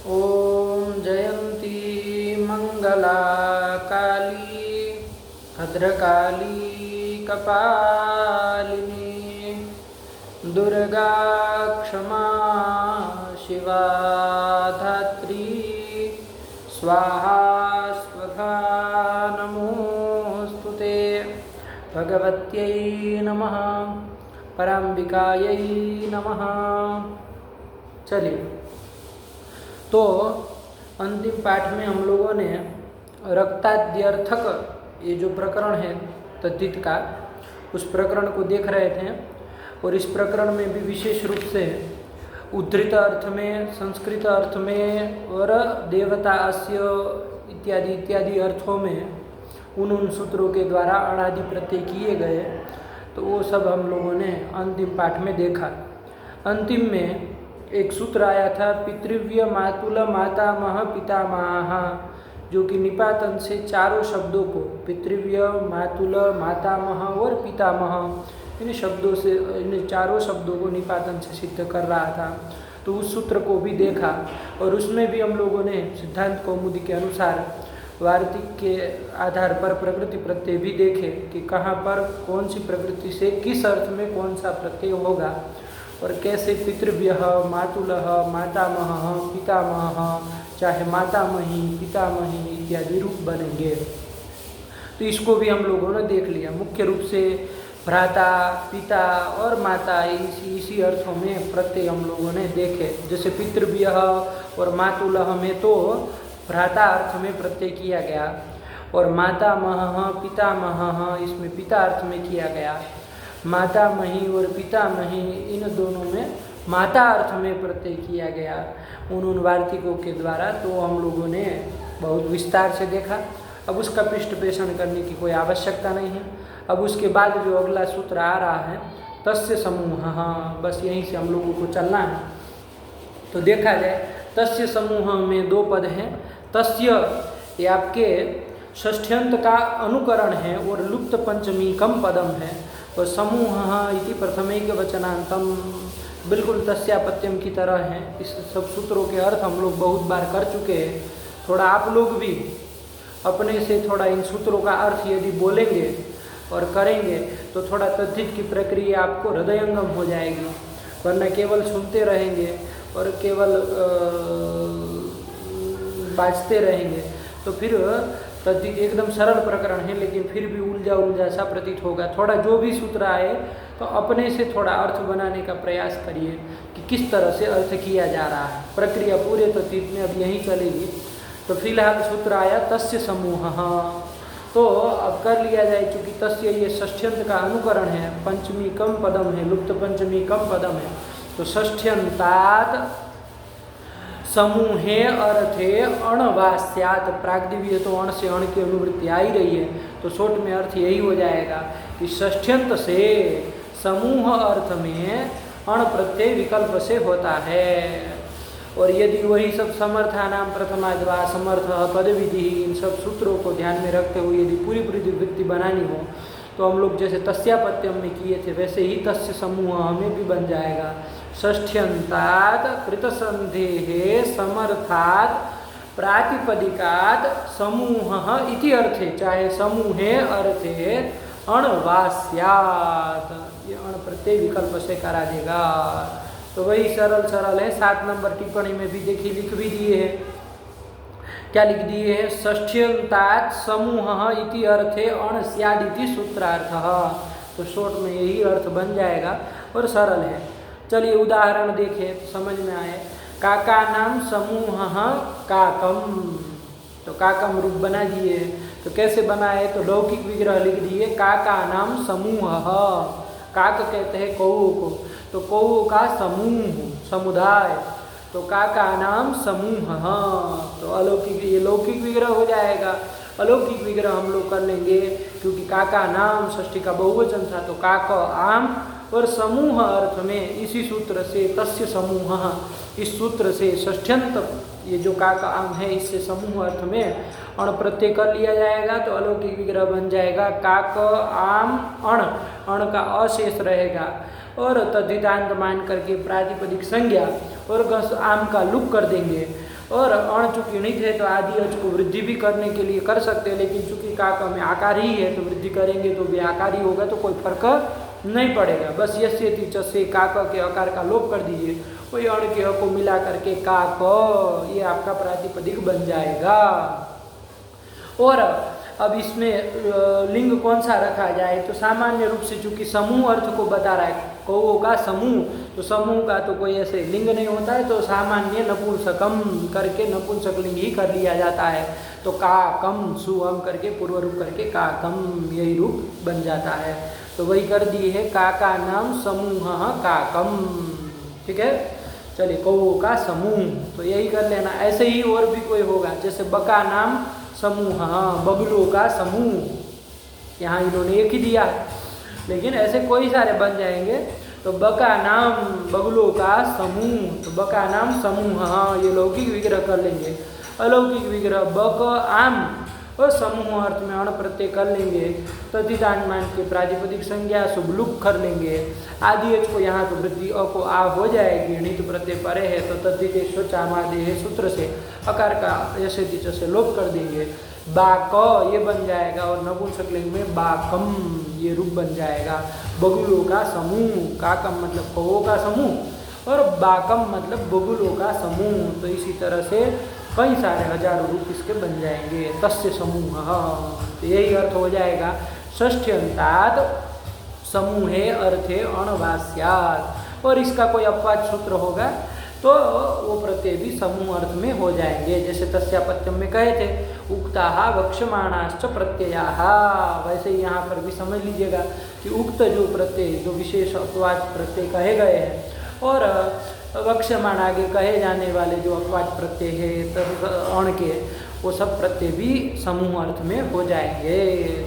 ॐ जयन्ती मंगला काली भद्रकाली कपालिनी दुर्गा क्षमा शिवा धात्री स्वाहा स्वधा नमोस्तुते भगवत्यै नमः पराम्बिकायै नमः। चलिए, तो अंतिम पाठ में हम लोगों ने रक्ताद्यर्थक ये जो प्रकरण है तद्धित का, उस प्रकरण को देख रहे थे। और इस प्रकरण में भी विशेष रूप से उद्धृत अर्थ में, संस्कृत अर्थ में और देवता अस्य इत्यादि इत्यादि अर्थों में उन सूत्रों के द्वारा अणादि प्रत्यय किए गए, तो वो सब हम लोगों ने अंतिम पाठ में देखा। अंतिम में एक सूत्र आया था पितृव्य मातुल मातामह पितामह, जो कि निपातन से चारों शब्दों को, पितृव्य मातुल मातामह और पितामह, इन शब्दों से, इन चारों शब्दों को निपातन से सिद्ध कर रहा था। तो उस सूत्र को भी देखा और उसमें भी हम लोगों ने सिद्धांत कौमुदी के अनुसार वार्तिक के आधार पर प्रकृति प्रत्यय भी देखे कि कहाँ पर कौन सी प्रकृति से किस अर्थ में कौन सा प्रत्यय होगा और कैसे पितृव्यः मातुलः मातामहः पितामहः, चाहे मातामही पितामही इत्यादि रूप बनेंगे। तो इसको भी हम लोगों ने देख लिया। मुख्य रूप से भ्राता, पिता और माता, इसी अर्थों में प्रत्यय हम लोगों ने देखे। जैसे पितृव्यः और मातुलः में तो भ्राता अर्थ में प्रत्यय किया गया और मातामहः पितामहः इसमें पिता अर्थ में किया गया। मातामही और पितामही इन दोनों में माता अर्थ में प्रत्यय किया गया उन वार्तिकों के द्वारा। तो हम लोगों ने बहुत विस्तार से देखा। अब उसका पृष्ठपेषण करने की कोई आवश्यकता नहीं है। अब उसके बाद जो अगला सूत्र आ रहा है तस्य समूहः, बस यहीं से हम लोगों को चलना है। तो देखा जाए, तस्य समूह में दो पद हैं। तस्य ये आपके षष्ठ्यंत का अनुकरण है और लुप्त पंचमी कम पदम है। और समूह इति प्रथमैक वचनांतम बिल्कुल तस्यापत्यम की तरह है। इस सब सूत्रों के अर्थ हम लोग बहुत बार कर चुके हैं। थोड़ा आप लोग भी अपने से थोड़ा इन सूत्रों का अर्थ यदि बोलेंगे और करेंगे तो थोड़ा तद्धित की प्रक्रिया आपको हृदयंगम हो जाएगी। वरना केवल सुनते रहेंगे और केवल बाजते रहेंगे तो फिर तद्धित एकदम सरल प्रकरण है, लेकिन फिर भी उलझा उलझा सा प्रतीत होगा। थोड़ा जो भी सूत्र आए तो अपने से थोड़ा अर्थ बनाने का प्रयास करिए कि किस तरह से अर्थ किया जा रहा है। प्रक्रिया पूरे तद्धित में अब यहीं चलेगी। तो फिलहाल सूत्र आया तस्य समूहः। तो अब कर लिया जाए, क्योंकि तस्य ये षष्ठ्यंत का अनुकरण है, पंचमी कम पदम है, लुप्त पंचमी कम पदम है। तो षष्ठ्यंतात समूहे अर्थे अणवास्यात, प्राग्दिव्य तो अण से अण की अनुवृत्ति आ ही रही है, तो शोट में अर्थ यही हो जाएगा कि षष्ठ्यंत से समूह अर्थ में अण प्रत्यय विकल्प से होता है। और यदि वही सब समर्थानाम प्रथमाद्वा समर्थ पद विधि, इन सब सूत्रों को ध्यान में रखते हुए यदि पूरी वृत्ति बनानी हो तो हम लोग जैसे तस्यापत्यम में किए थे वैसे ही तस्य समूह हमें भी बन जाएगा। षष्ठ्यंतात् कृतसंधेः समर्थात् प्रातिपदिकात् समूहः इति अर्थे, चाहे समूहे अर्थे अणवास्यात्, ये अण प्रत्यय विकल्प से करा देगा। तो वही सरल है। 7 नंबर टिप्पणी में भी देखिए लिख भी दिए है। क्या लिख दिए है? षष्ठ्यंतात् समूहः इति अर्थे अण स्याद् इति सूत्रार्थः। तो शॉर्ट में यही अर्थ बन जाएगा और सरल है। चलिए उदाहरण देखें तो समझ में आए। काका नाम समूहः काकम, तो काकम रूप बना दिए। तो कैसे बनाए? तो लौकिक विग्रह लिख दिए काका नाम समूहः। काक कहते हैं कौओं को, तो कौओं का समूह, समुदाय, तो काका नाम समूहः। तो अलौकिक, ये लौकिक विग्रह हो जाएगा। अलौकिक विग्रह हम लोग कर लेंगे क्योंकि काका नाम षष्ठी का बहुवचन था, तो काक आम और समूह अर्थ में इसी सूत्र से तस्य समूहः, इस सूत्र से षष्ठ्यंत ये जो काका आम है इससे समूह अर्थ में अण प्रत्यय कर लिया जाएगा। तो अलौकिक विग्रह बन जाएगा काक आम अण, अण का अशेष रहेगा और तद्धितांत मान करके प्रातिपदिक संज्ञा और गस आम का लुक कर देंगे। और अण चूंकि णित है तो आदि अच को वृद्धि भी करने के लिए कर सकते हैं, लेकिन चूंकि का में आकार ही है तो वृद्धि करेंगे तो भी आकार ही होगा, तो कोई फर्क नहीं पड़ेगा। बस यस्यति च से का के आकार का लोप कर दीजिए, वही अण के अ को मिला करके का क, ये आपका प्रातिपदिक बन जाएगा। और अब इसमें लिंग कौन सा रखा जाए, तो सामान्य रूप से चूंकि समूह अर्थ को बता रहा है, कौओं का समूह, तो समूह का तो कोई ऐसे लिंग नहीं होता है, तो सामान्य नपुंसकम करके नपुंसक लिंग ही कर लिया जाता है। तो का कम सुअम करके पूर्व रूप करके का कम यही रूप बन जाता है। तो वही कर दिए है, का नाम समूह का कम। ठीक है, चलिए कौओं का समूह, तो यही कर लेना। ऐसे ही और भी कोई होगा, जैसे बका नाम समूह, बगुलों का समूह, यहाँ इन्होंने एक ही दिया, लेकिन ऐसे कोई सारे बन जाएंगे। तो बका नाम बगुलों का समूह, तो बका नाम समूह, ये लौकिक विग्रह कर लेंगे। अलौकिक विग्रह बक आम और समूह अर्थ में अण प्रत्यय कर लेंगे। तद्धितान मान के प्रातिपदिक संज्ञा शुभ लुक कर लेंगे। आदि अच को यहाँ तो वृद्धि अ को आ हो जाएगी, णित प्रत्यय परे है तो तद्धितेश्व चामादेह सूत्र से अकार का यशेति च से लोप कर देंगे। बाक ये बन जाएगा, और नपुंसक लिंग में बाकम ये रूप बन जाएगा। बगुलों का समूह, काकम मतलब कौओं का समूह और बाकम मतलब बगुलों का समूह। तो इसी तरह से कई सारे हजारों रूप इसके बन जाएंगे। तस्य समूह, तो यही अर्थ हो जाएगा। षष्ठ्यंतात् समूहे अर्थे अणवास्यात्, और इसका कोई अपवाद सूत्र होगा तो वो प्रत्यय भी समूह अर्थ में हो जाएंगे। जैसे तस्यापत्यम में कहे थे उक्ताहा वक्षमाणाश्च प्रत्ययाः, वैसे ही यहाँ पर भी समझ लीजिएगा कि उक्त जो प्रत्यय जो विशेष अपवाद प्रत्यय कहे गए हैं और वक्षमाण आगे कहे जाने वाले जो अपवाद प्रत्यय है अण के, वो सब प्रत्यय भी समूह अर्थ में हो जाएंगे।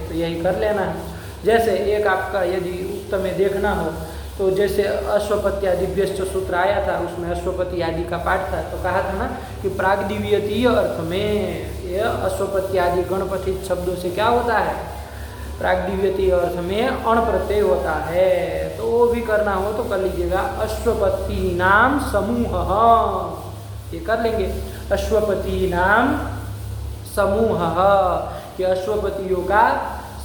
तो यही कर लेना है। जैसे एक आपका यदि उक्त में देखना हो तो जैसे अश्वपत्यादिभ्यश्च सूत्र आया था, उसमें अश्वपति आदि का पाठ था, तो कहा था ना कि प्राग्दिव्यतीय अर्थ में यह अश्वपत्यादि गणपति शब्दों से क्या होता है, प्राग्दिव्यतीय अर्थ में अण प्रत्यय होता है। तो वो भी करना हो तो कर लीजिएगा। अश्वपति नाम समूह, ये कर लेंगे। अश्वपति नाम समूह, ये अश्वपतियों का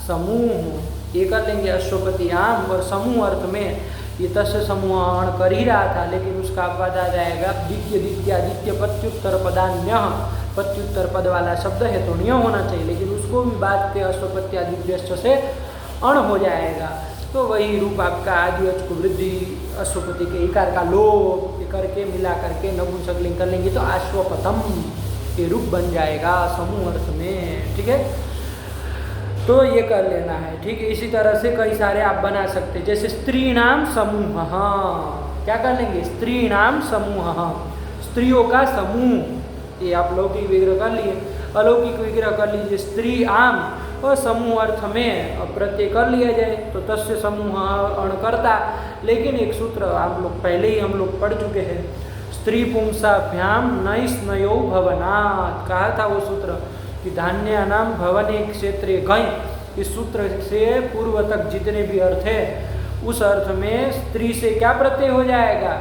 समूह, ये कर लेंगे। अश्वपति आम और समूह अर्थ में ये तस्य समूह अण कर ही रहा था, लेकिन उसका पद आ जाएगा द्वितीय द्वितीयादित्य प्रत्युत्तर पदान्य, प्रत्युत्तर पद वाला शब्द है तो न्य होना चाहिए, लेकिन उसको भी बात के अश्वपत्यादिभ्यश्च से अण हो जाएगा। तो वही रूप आपका आदि अच को वृद्धि अश्वपति के इकार का लोप करके मिला करके नपुंसक लिंग कर लेंगे तो अश्वपतम ये रूप बन जाएगा समूह अर्थ में। ठीक है, तो ये कर लेना है। ठीक है, इसी तरह से कई सारे आप बना सकते हैं। जैसे स्त्री नाम समूह, क्या कर लेंगे, स्त्री नाम समूह, स्त्रियों का समूह, ये आप लौकिक विग्रह कर लिए। अलौकिक विग्रह कर लीजिए स्त्री आम और समूह अर्थ में प्रत्यय कर लिया जाए तो तस्य समूह अण करता, लेकिन एक सूत्र आप लोग पहले ही हम लोग पढ़ चुके हैं, स्त्री पुंसाभ्याम नैस्नयो भवनात्, कहा था वो सूत्र कि धान्य नाम भवने क्षेत्रे गई। इस सूत्र से पूर्व तक जितने भी अर्थ है उस अर्थ में स्त्री से क्या प्रत्यय हो जाएगा,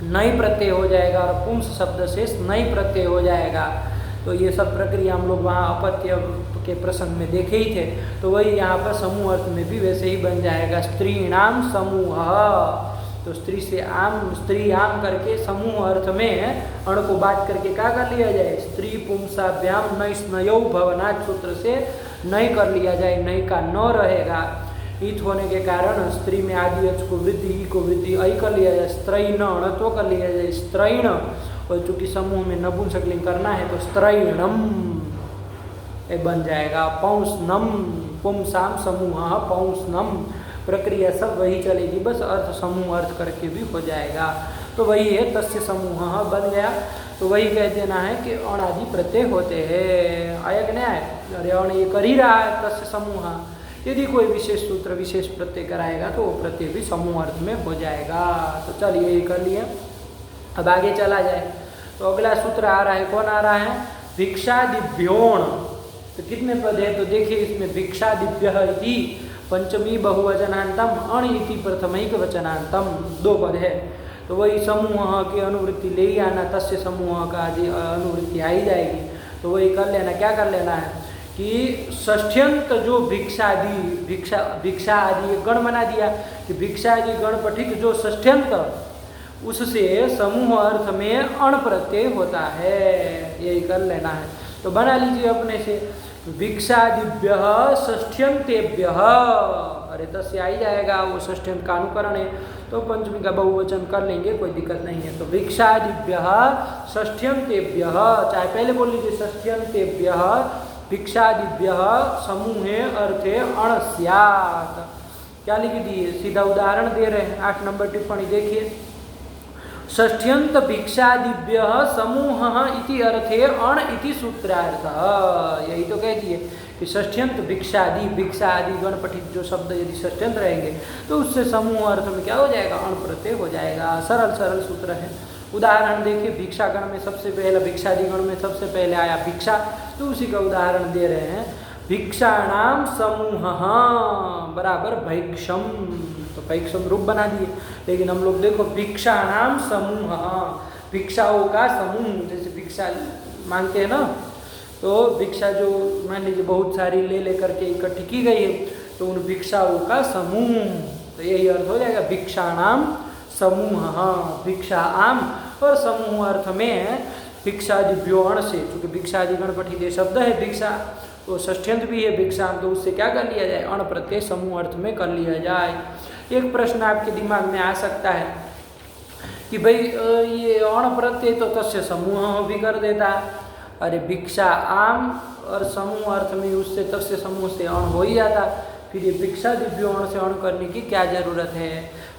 नई प्रत्यय हो जाएगा, और पुंस शब्द से नई प्रत्यय हो जाएगा। तो ये सब प्रक्रिया हम लोग वहाँ अपत्य के प्रसंग में देखे ही थे, तो वही यहाँ पर समूह अर्थ में भी वैसे ही बन जाएगा। स्त्री नाम समूह, तो स्त्री से आम, स्त्री आम करके समूह अर्थ में अण को बात करके क्या कर लिया जाए, स्त्री पुंसाभ्याम नैस्नयो भवनात् सूत्र से नई कर लिया जाए, नई का न रहेगा। ईथ होने के कारण स्त्री में आदि अच को वृद्धि, ई को वृद्धि ऐ कर लिया जाए, स्त्रैण अणत्व कर लिया जाए, स्त्रैण, और चूंकि समूह में नपुंसक लिंग करना है तो स्त्रैणम ये बन जाएगा। पौंसनम, पुंसाम समूह पौंसनम, प्रक्रिया सब वही चलेगी, बस अर्थ समूह अर्थ करके भी हो जाएगा। तो वही है तस्य समूह बन गया। तो वही कह देना है कि अण आदि प्रत्यय होते हैं। आया कि नहीं आया, अरे अण ये कर ही रहा है तस्य समूह, यदि कोई विशेष सूत्र विशेष प्रत्यय कराएगा तो वो प्रत्यय भी समूह अर्थ में हो जाएगा। तो चलिए ये कर लिए, अब आगे चला जाए। तो अगला सूत्र आ रहा है, कौन आ रहा है, भिक्षादिभ्योण। तो कितने पद है, तो देखिए इसमें भिक्षादिभ्यः इति पंचमी बहुवचनांतम, अण इति प्रथमैक वचनांतम, 2 पद है। तो वही समूह की अनुवृत्ति ले ही आना, तस्य समूह का आदि अनुवृत्ति आ ही जाएगी। तो वही कर लेना, क्या कर लेना है कि षष्ठ्यंत जो भिक्षा आदि एक गण बना दिया कि भिक्षा आदि गण पठित जो षष्ठ्यंत उससे समूह अर्थ में अण प्रत्यय होता है, यही कर लेना है। तो बना लीजिए अपने से भिक्षादिभ्य षष्ठ्यंतेभ्य, अरे तस्य आ ही जाएगा, वो षष्ठ्यंत का अनुकरण है तो पंचमी का बहुवचन कर लेंगे, कोई दिक्कत नहीं है। तो भिक्षादिभ्य षष्ठ्यंतेभ्य, चाहे पहले बोल लीजिए षष्ठ्यंतेभ्य भिक्षादिभ्य समूहे अर्थे अण स्यात्। क्या लिख दिए, सीधा उदाहरण दे रहे हैं, 8 नंबर टिप्पणी देखिए। षष्ठ्यंत भिक्षादिभ्य समूह इति अर्थे अण इति सूत्रार्थ, यही तो कह दिए कि षष्ठ्यंत भिक्षा आदि गण पठित जो शब्द यदि षष्ठ्यंत रहेंगे तो उससे समूह अर्थ में क्या हो जाएगा, अण प्रत्यय हो जाएगा। सरल सरल सूत्र है। उदाहरण देखिए, भिक्षा गण में सबसे पहले, भिक्षादि गण में सबसे पहले आया भिक्षा, तो उसी का उदाहरण दे रहे हैं। भिक्षाणाम समूह बराबर भैक्षम, तो भैक्षम रूप बना दिए। लेकिन हम लोग देखो भिक्षाणाम समूह, भिक्षाओं का समूह, जैसे भिक्षा मांगते हैं ना, तो भिक्षा जो मान लीजिए बहुत सारी ले करके इकट्ठी की गई है तो उन भिक्षाओं का समूह, तो यही अर्थ हो जाएगा भिक्षाणाम समूह। भिक्षा आम और समूह अर्थ में भिक्षादिभ्यो अण से, चूंकि भिक्षादि गण पठित शब्द है भिक्षा, तो षष्ठ्यंत भी है भिक्षा, तो उससे क्या कर लिया जाए, अण प्रत्यय समूह अर्थ में कर लिया जाए। एक प्रश्न आपके दिमाग में आ सकता है कि भाई ये अण प्रत्यय तो तस्य समूह भी कर देता, अरे भिक्षा आम और समूह अर्थ में उससे तस्य समूह से अण हो ही जाता, फिर ये भिक्षादिभ्यो अण से अण करने की क्या जरूरत है।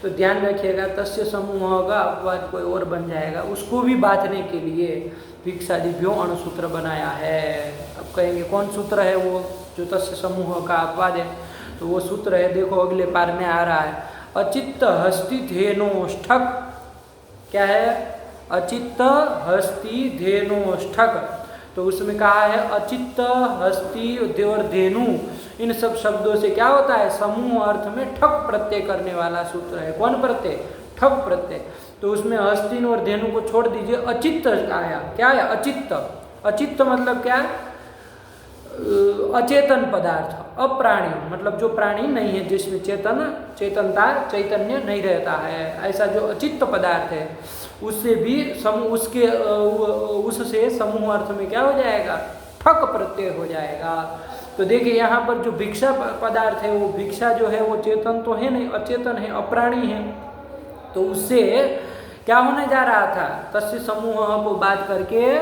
तो ध्यान रखिएगा, तस्य समूह का अपवाद कोई और बन जाएगा, उसको भी बांधने के लिए भिक्षादिभ्यो अण सूत्र बनाया है। अब कहेंगे कौन सूत्र है वो जो तस्य समूह का अपवाद है, तो वो सूत्र है, देखो अगले पार में आ रहा है, अचित्त हस्ति धेनोष्ठक। क्या है, अचित्त हस्ति धेनोष्ठक, तो उसमें कहा है अचित्त हस्ति और धेनु, इन सब शब्दों से क्या होता है, समूह अर्थ में ठक प्रत्यय करने वाला सूत्र है। कौन प्रत्यय, ठक प्रत्यय। तो उसमें हस्तिन और धेनु को छोड़ दीजिए, अचित्त आया। क्या है, अचित्त। अचित्त मतलब क्या है, अचेतन पदार्थ, अप्राणी, मतलब जो प्राणी नहीं है, जिसमें चेतनता चैतन्य नहीं रहता है, ऐसा जो अचित्त पदार्थ है उससे भी उससे समूह अर्थ में क्या हो जाएगा, ठक प्रत्यय हो जाएगा। तो देखिए यहाँ पर जो भिक्षा पदार्थ है, वो भिक्षा जो है वो चेतन तो है नहीं, अचेतन है, अप्राणी है, तो उससे क्या होने जा रहा था, तस्य समूह को बात करके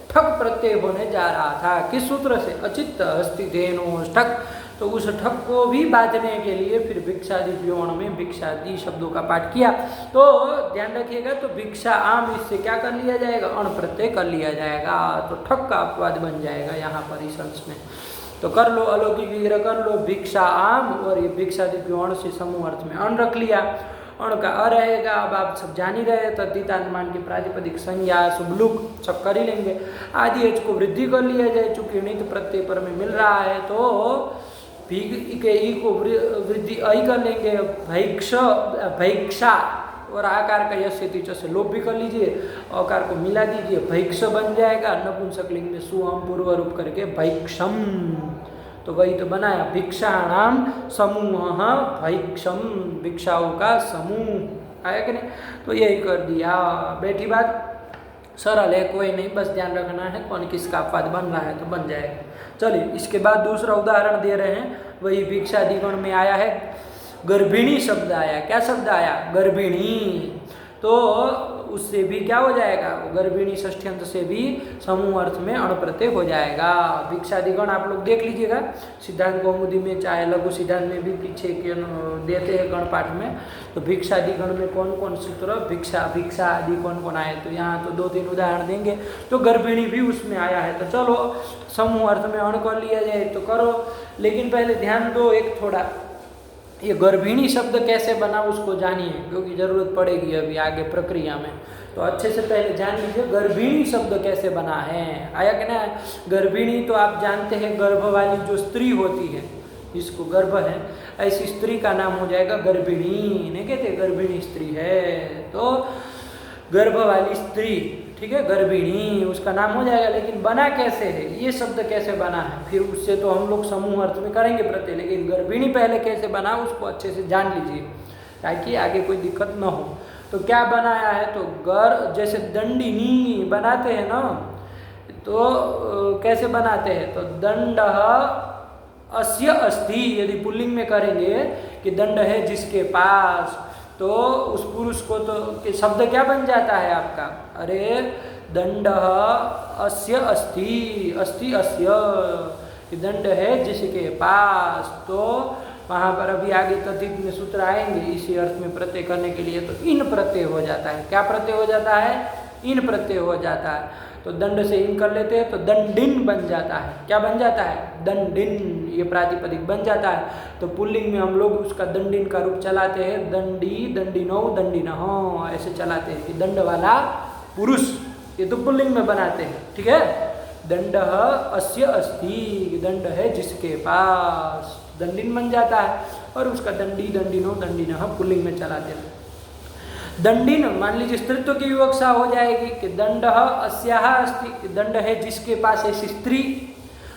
ठक प्रत्यय होने जा रहा था। किस सूत्र से, अचित्त हस्ति धेनोष्ठक। तो उस ठक को भी बांधने के लिए फिर भिक्षादिभ्यो अण में भिक्षादि शब्दों का पाठ किया। तो ध्यान रखिएगा, तो भिक्षा आम, इससे क्या कर लिया जाएगा, अण प्रत्यय कर लिया जाएगा, तो ठक का अपवाद बन जाएगा यहाँ पर इस अंश में। तो कर लो, अलौकिक विग्रह कर लो, भिक्षा आम और ये भिक्षादिभ्यो अण से समूह अर्थ में अण रख लिया, अण का अ रहेगा। अब आप सब जान ही रहे, तद्धितानुमान की प्रातिपदिक संज्ञा शुभलुक सब कर ही लेंगे। आदि एच को वृद्धि कर लिया जाए, चूंकि णित प्रत्यय पर में मिल रहा है तो भीग के ई को वृद्धि अ कर लेंगे, भैक्षा और आकार का यस्य तिच से लोप भी कर लीजिए, अकार को मिला दीजिए, भैक्ष बन जाएगा, नपुंसकलिंग में सुअम पूर्व रूप करके भैक्षम। तो वही तो बनाया, भिक्षाणाम समूह भैक्षम, भिक्षाओं का समूह, आया कि नहीं। तो यही कर दिया, बैठी बात, सरल है, कोई नहीं, बस ध्यान रखना है कौन किसका अपवाद बन रहा है तो बन जाएगा। चलिए इसके बाद दूसरा उदाहरण दे रहे हैं, वही भिक्षादिगण में आया है, गर्भिणी शब्द आया। क्या शब्द आया, गर्भिणी। तो उससे भी क्या हो जाएगा, गर्भिणी षष्ठ्यंत से भी समूह अर्थ में अण प्रत्यय हो जाएगा। भिक्षादिगण आप लोग देख लीजिएगा, सिद्धांत कौमुदी में चाहे लघु सिद्धांत में भी पीछे के देते हैं गण पाठ में। तो भिक्षादिगण में कौन कौन सूत्र, भिक्षा आदि कौन कौन आए, तो यहाँ तो 2-3 उदाहरण देंगे। तो गर्भिणी भी उसमें आया है, तो चलो समूह अर्थ में अण कर लिया जाए तो करो। लेकिन पहले ध्यान दो एक थोड़ा, ये गर्भिणी शब्द कैसे बना उसको जानिए, क्योंकि जरूरत पड़ेगी अभी आगे प्रक्रिया में। तो अच्छे से पहले जान लीजिए गर्भिणी शब्द कैसे बना है। आया कि ना, गर्भिणी तो आप जानते हैं गर्भ वाली जो स्त्री होती है, जिसको गर्भ है, ऐसी स्त्री का नाम हो जाएगा गर्भिणी, नहीं कहते गर्भिणी स्त्री है। तो गर्भ वाली स्त्री, ठीक है, गर्भिणी उसका नाम हो जाएगा। लेकिन बना कैसे है, ये शब्द कैसे बना है, फिर उससे तो हम लोग समूह अर्थ में करेंगे प्रत्यय, लेकिन गर्भिणी पहले कैसे बना उसको अच्छे से जान लीजिए ताकि आगे कोई दिक्कत न हो। तो क्या बनाया है, तो जैसे दंडिनी बनाते हैं ना, तो कैसे बनाते हैं, तो दंड अस्य अस्ति, यदि पुल्लिंग में करेंगे कि दंड है जिसके पास, तो उस पुरुष को तो शब्द क्या बन जाता है आपका, अरे दंड अस्य अस्ति, अस्ति अस्य, दंड है जिसके पास। तो वहाँ पर अभी आगे तद्धित में सूत्र आएंगे इसी अर्थ में प्रत्यय करने के लिए, तो इन प्रत्यय हो जाता है। क्या प्रत्यय हो जाता है, इन प्रत्यय हो जाता है। तो दंड से इन कर लेते हैं तो दंडिन बन जाता है। क्या बन जाता है, दंडिन, ये प्रातिपदिक बन जाता है। तो पुल्लिंग में हम लोग उसका दंडिन का रूप चलाते हैं, दंडी, दंडिनो, दंडिनः, ऐसे चलाते हैं कि दंड वाला पुरुष, ये तो पुल्लिंग में बनाते हैं, ठीक है। दंड अस्य अस्ति, दंड है जिसके पास, दंडिन बन जाता है। और उसका दंडी, दंडिनो, दंडिनः पुल्लिंग में चलाते हैं। दंडिन मान लीजिए स्त्रीत्व की विवक्षा हो जाएगी कि दंड अस्याः अस्ति, दंड है जिसके पास ऐसी स्त्री।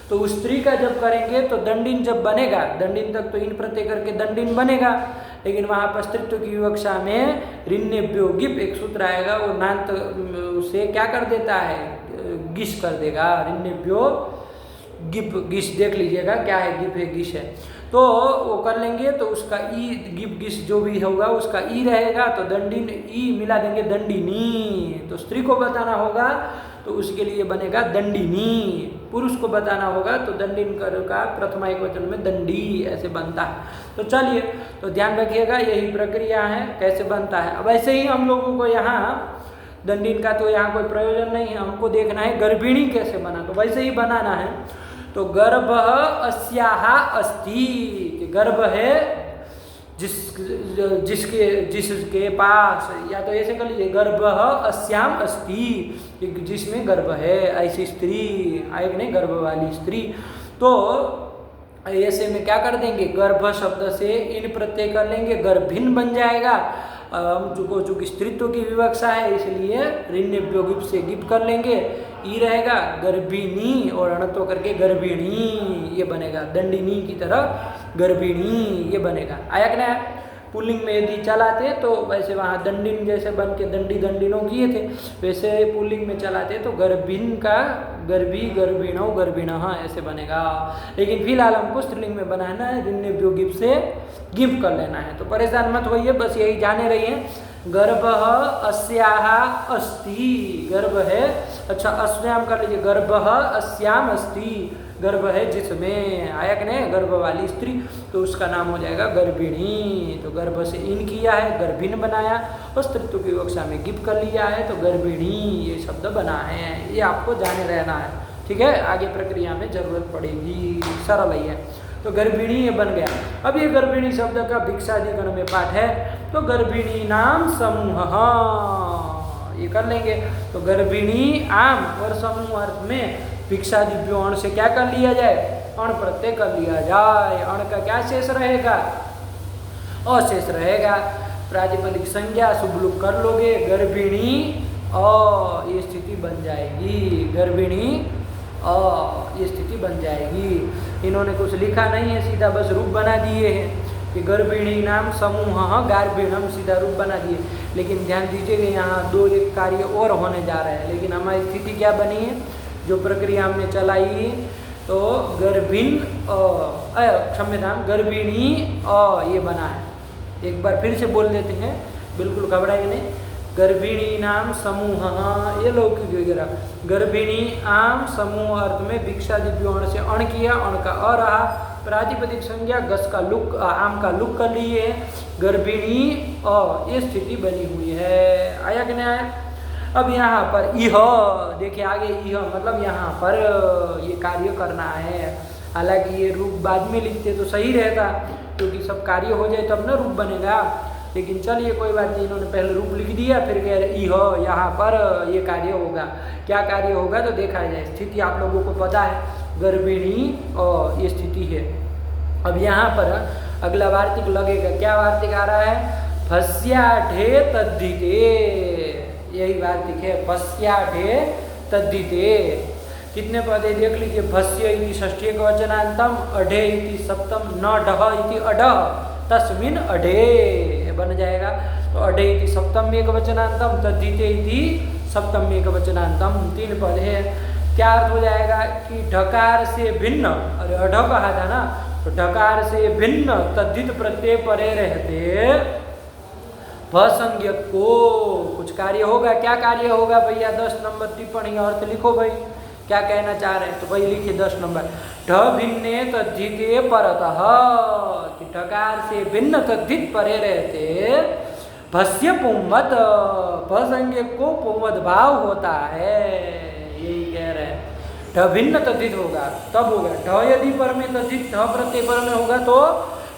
तो उस स्त्री का जब करेंगे तो दंडिन जब बनेगा, दंडिन तक तो इन प्रत्यय करके दंडिन बनेगा, लेकिन वहाँ पर स्त्रीत्व की विवक्षा में ऋण्यभ्यो गिप एक सूत्र आएगा, वो नान्त से क्या कर देता है, गिश कर देगा। ऋण्यभ्यो गिप, गिश देख लीजिएगा क्या है, गिप है गिश है, तो वो कर लेंगे तो उसका ई, गिप गिश जो भी होगा उसका ई रहेगा, तो दंडिन ई मिला देंगे दंडिनी। तो स्त्री को बताना होगा तो उसके लिए बनेगा दंडिनी, पुरुष को बताना होगा तो दंडिन कर का प्रथमा एकवचन में दंडी ऐसे बनता है। तो चलिए, तो ध्यान रखिएगा यही प्रक्रिया है कैसे बनता है। अब ऐसे ही हम लोगों को यहाँ दंडिन का तो यहाँ कोई प्रयोजन नहीं है, हमको देखना है गर्भिणी कैसे बना, तो वैसे ही बनाना है। तो गर्भ अस्याः अस्ति, गर्भ है जिसके पास, या तो ऐसे कर लीजिए गर्भ अस्याम अस्ति, जिसमें गर्भ है, ऐसी स्त्री आएगी नहीं, गर्भ वाली स्त्री। तो ऐसे में क्या कर देंगे, गर्भ शब्द से इन प्रत्यय कर लेंगे, गर्भिन बन जाएगा। चूंकि स्त्रीत्व की विवक्षा है इसलिए ऋण्यभ्यो गिप से गिप कर लेंगे, ई रहेगा गर्भिणी और अणत्व करके गर्भिणी, ये बनेगा दंडिनी की तरह गर्भिणी, ये बनेगा। आया कि नहीं, पुल्लिंग में यदि चलाते तो वैसे वहाँ दंडिन जैसे बन के दंडी दंडिनों किए थे, वैसे पुल्लिंग में चलाते तो गर्भिन का गर्भी, गर्भिणो, गर्भिणः ऐसे बनेगा। लेकिन फिलहाल हमको स्त्रीलिंग में बनाना है, ऋण्यभ्यो गिप से गिप कर लेना है। तो परेशान मत होइए, बस यही जाने रहिए। गर्भ अस्याः अस्ति, गर्भ है, अच्छा अस्याम कर लीजिए, गर्भ अस्याम अस्ति, गर्भ है जिसमें, आया कि नहीं, गर्भ वाली स्त्री, तो उसका नाम हो जाएगा गर्भिणी। तो गर्भ से इन किया है, गर्भिन बनाया, और स्त्रीत्व की विवक्षा में गिप कर लिया है, तो गर्भिणी ये शब्द बना है। ये आपको जाने रहना है, ठीक है, आगे प्रक्रिया में जरूरत पड़ेगी, सरल ही है। तो गर्भिणी ये बन गया। अब ये गर्भिणी शब्द का भिक्षादिगण में पाठ है, तो गर्भिणी नाम समूह, ये कर लेंगे। तो गर्भिणी आम और समूह अर्थ में भिक्षादिभ्यो अण से क्या कर लिया जाए, अण प्रत्यय कर लिया जाए। अण का क्या शेष रहेगा, अशेष रहेगा। प्रातिपदिक संज्ञा शुभ लुक कर लोगे, गर्भिणी अ, ये स्थिति बन जाएगी, गर्भिणी अ, ये स्थिति बन जाएगी। इन्होंने कुछ लिखा नहीं है, सीधा बस रूप बना दिए हैं कि गर्भिणी नाम समूह गार्भिणम, सीधा रूप बना दिए। लेकिन ध्यान दीजिएगा यहाँ दो एक कार्य और होने जा रहे हैं, लेकिन हमारी स्थिति क्या बनी है, जो प्रक्रिया हमने चलाई, तो गर्भिन क्षम्यताम गर्भिणी अ, ये बना है। एक बार फिर से बोल देते हैं, बिल्कुल घबराएंगे नहीं। गर्भिणी नाम समूह, ये लौकिक वगैरह, गर्भिणी आम समूह अर्थ में भिक्षादिभ्यो अण से अण किया, अण का अ रहा, प्रातिपदिक संज्ञा गस का लुक, आम का लुक कर लिए, गर्भिणी अ, ये स्थिति बनी हुई है। आया कि नहीं आया। अब यहाँ पर इह, देखिए आगे इह मतलब यहाँ पर ये कार्य करना है। हालांकि ये रूप बाद में लिखते तो सही रहता, क्योंकि सब कार्य हो जाए तब ना रूप बनेगा। लेकिन चलिए कोई बात नहीं, इन्होंने पहले रूप लिख दिया, फिर कह रहे इह, यहाँ पर ये कार्य होगा। क्या कार्य होगा तो देखा जाए। स्थिति आप लोगों को पता है, गर्भिणी और ये स्थिति है। अब यहाँ पर अगला वार्तिक लगेगा, क्या वार्तिक आ रहा है, भस्याढे तद्धिते, यही वार्तिक है। भस्याढे तद्धिते। कितने पद है देख लीजिए। भस्य इति षष्ठी एकवचनांतम, अढे इति सप्तम, न ढह इति अढः, तस्मिन् अढे बन जाएगा। तो अढे इति सप्तम एकवचनांतम, तद्धिते इति सप्तम एकवचनांतम, 3 पद है। क्या अर्थ हो जाएगा कि ढकार से भिन्न, अरे अढ कहा था ना, तो ढकार से भिन्न तद्धित प्रत्यय परे रहते भसंज्ञक को कुछ कार्य होगा। क्या कार्य होगा भैया? 10 नंबर टिप्पणी अर्थ लिखो भाई, क्या कहना चाह रहे हैं। तो भाई लिखिए 10 नंबर। ढ भिन्ने तद्धिते परतः, कि ढकार से भिन्न तद्धित परे रहते भस्य पुंवत, भसंज्ञक को पुंवत भाव होता है, यही कह रहे हैं। ढ भिन्न तद्धित होगा तब होगा। ढ यदि पर में तद्धित ढ प्रत्यय पर में होगा तो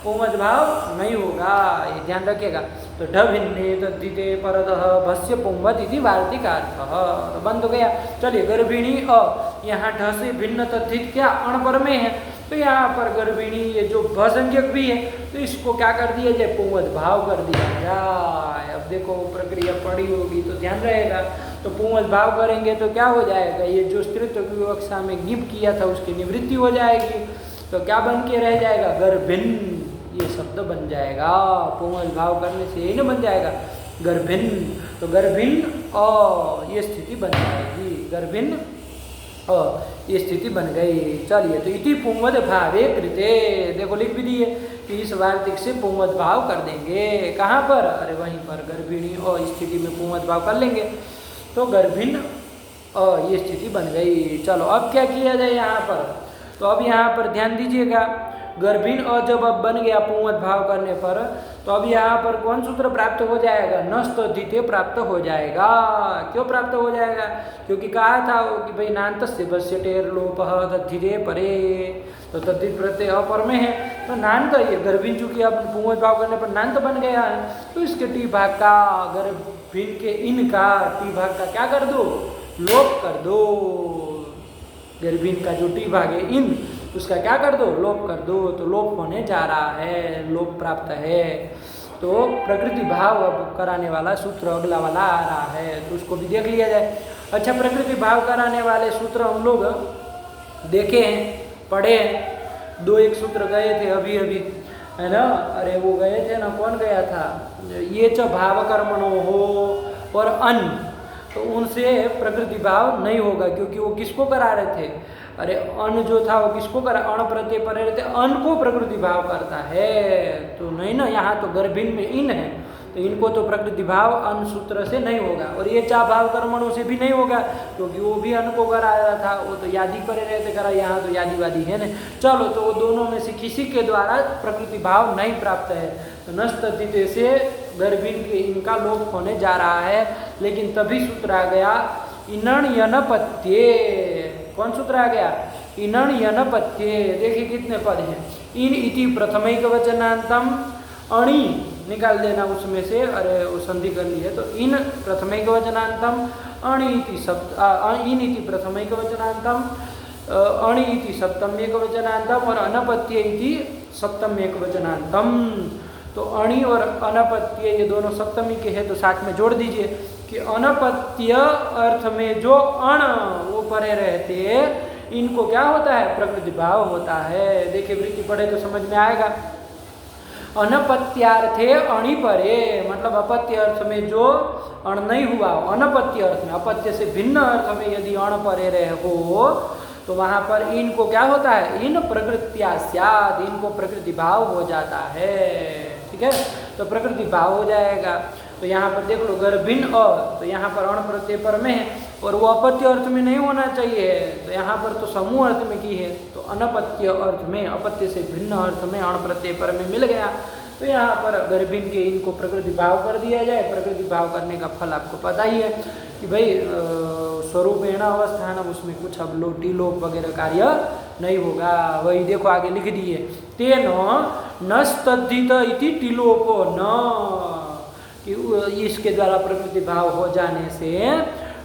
पुंवत भाव नहीं होगा, ये ध्यान रखिएगा। तो ढ भिन्ने तद्धिते परतः भस्य पुंवत इति वार्तिकार्थः। तो बंद हो गया। चलिए गर्भिणी अ, यहाँ ढ से भिन्न तद्धित क्या अण पर में है, तो यहाँ पर गर्भिणी ये जो भसंज्ञक भी है तो इसको क्या कर दिया जाए? पुंवत भाव कर दिया जाए। अब देखो प्रक्रिया पड़ी होगी तो ध्यान रहेगा। तो पुंवत भाव करेंगे तो क्या हो जाएगा? ये जो स्त्रीत्व विवक्षा में गिप किया था उसकी निवृत्ति हो जाएगी। तो क्या बन के रह जाएगा? गर्भिन, ये शब्द बन जाएगा। पुंवत भाव करने से यही ना बन जाएगा गर्भिन। तो गर्भिन अ, ये स्थिति बन जाएगी। गर्भिन अ, ये स्थिति बन गई। चलिए, तो इति पुंवत भावे कृते, देखो लिख भी दिए कि इस वार्तिक से पुंवत भाव कर देंगे। कहाँ पर? अरे वहीं पर गर्भिणी अ स्थिति में पुंवत भाव कर लेंगे। तो गर्भिन अ, ये स्थिति बन गई। चलो अब क्या किया जाए यहाँ पर? तो अब यहाँ पर ध्यान दीजिएगा। गर्भिन अ जब अब बन गया पुंवत भाव करने पर, तो अब यहाँ पर कौन सूत्र प्राप्त हो जाएगा? नस्तद्धिते प्राप्त हो जाएगा। क्यों प्राप्त हो जाएगा? क्योंकि कहा था कि भाई नान्तस्य भस्य टेर लोपः तद्धिते परे, तो तद्धित प्रत्यय अपर में है तो नान्त, ये गर्भिन चूंकि अब पुंवत भाव करने पर नान्त बन गया है, तो इसके टी भाग का, गर्भिन के इन का टी भाग का क्या कर दो? लोप कर दो। गर्भिन का जो टी भाग है इन, उसका क्या कर दो? लोप कर दो। तो लोप होने जा रहा है, लोप प्राप्त है। तो प्रकृति भाव अब कराने वाला सूत्र अगला वाला आ रहा है, तो उसको भी देख लिया जाए। अच्छा, प्रकृति भाव कराने वाले सूत्र हम लोग देखे हैं, पढ़े हैं। 2-1 सूत्र गए थे अभी अभी, है ना? अरे वो गए थे ना, कौन गया था? ये च भाव कर्मणो हो और अन, तो उनसे प्रकृति भाव नहीं होगा, क्योंकि वो किसको करा रहे थे? अरे अन जो था वो किसको करा? अण प्रत्यय पर रहते अन को प्रकृति भाव करता है, तो नहीं ना। यहाँ तो गर्भिन में इन है, तो इनको तो प्रकृति भाव अन सूत्र से नहीं होगा। और ये चा भाव कर्मणों से भी नहीं होगा, क्योंकि वो भी अन को करा रहा था, वो तो यादी पर रहते करा, यहाँ तो यादीवादी है ना। चलो, तो वो दोनों में से किसी के द्वारा प्रकृति भाव नहीं प्राप्त है। तो नस्तद्धिते से गर्भिन के इनका लोप होने जा रहा है। लेकिन तभी सूत्र आ गया इनण यनपत्ये। कौन सूत्र आ गया? इनण यनपत्ये। देखिए कितने पद हैं। इन इति प्रथमैक वचनांतम, अणि निकाल देना उसमें से, अरे वो संधि कर ली है। तो इन प्रथमैक वचनांतम, अणि इति इन इति प्रथमैक वचनांतम, अणि इति सप्तम्येक वचनांतम और अनपत्ये इति सप्तम्येक वचनांतम। तो अणि और अनपत्य ये दोनों सप्तमी के हैं, तो साथ में जोड़ दीजिए कि अनपत्य अर्थ में जो अण वो परे रहते, इनको क्या होता है? प्रकृति भाव होता है। देखिए वृत्ति पढ़े तो समझ में आएगा। अनपत्यार्थे अणि परे, मतलब अपत्य अर्थ में जो अण नहीं हुआ, अनपत्य अर्थ में, अपत्य से भिन्न अर्थ में यदि अण परे रहे हो, तो वहाँ पर इनको क्या होता है? इन प्रकृत्या स्यात्, इनको प्रकृति भाव हो जाता है। ठीक है, तो प्रकृति भाव हो जाएगा। तो यहाँ पर देख लो गर्भिन अ, तो यहाँ पर अण प्रत्यय पर में है और वो अपत्य अर्थ में नहीं होना चाहिए, तो यहाँ पर तो समूह अर्थ में की है, तो अनपत्य अर्थ में, अपत्य से भिन्न अर्थ में अण प्रत्यय पर में मिल गया। तो यहाँ पर गर्भिन के इनको प्रकृति भाव कर दिया जाए। प्रकृति भाव करने का फल आपको पता ही है कि भाई स्वरूपेण अवस्थान, उसमें कुछ अब लोटी लोप वगैरह कार्य नहीं होगा। वही देखो आगे लिख दिए, तेन नस्तद्धित इति टिलोपो न, कि इसके द्वारा प्रकृति भाव हो जाने से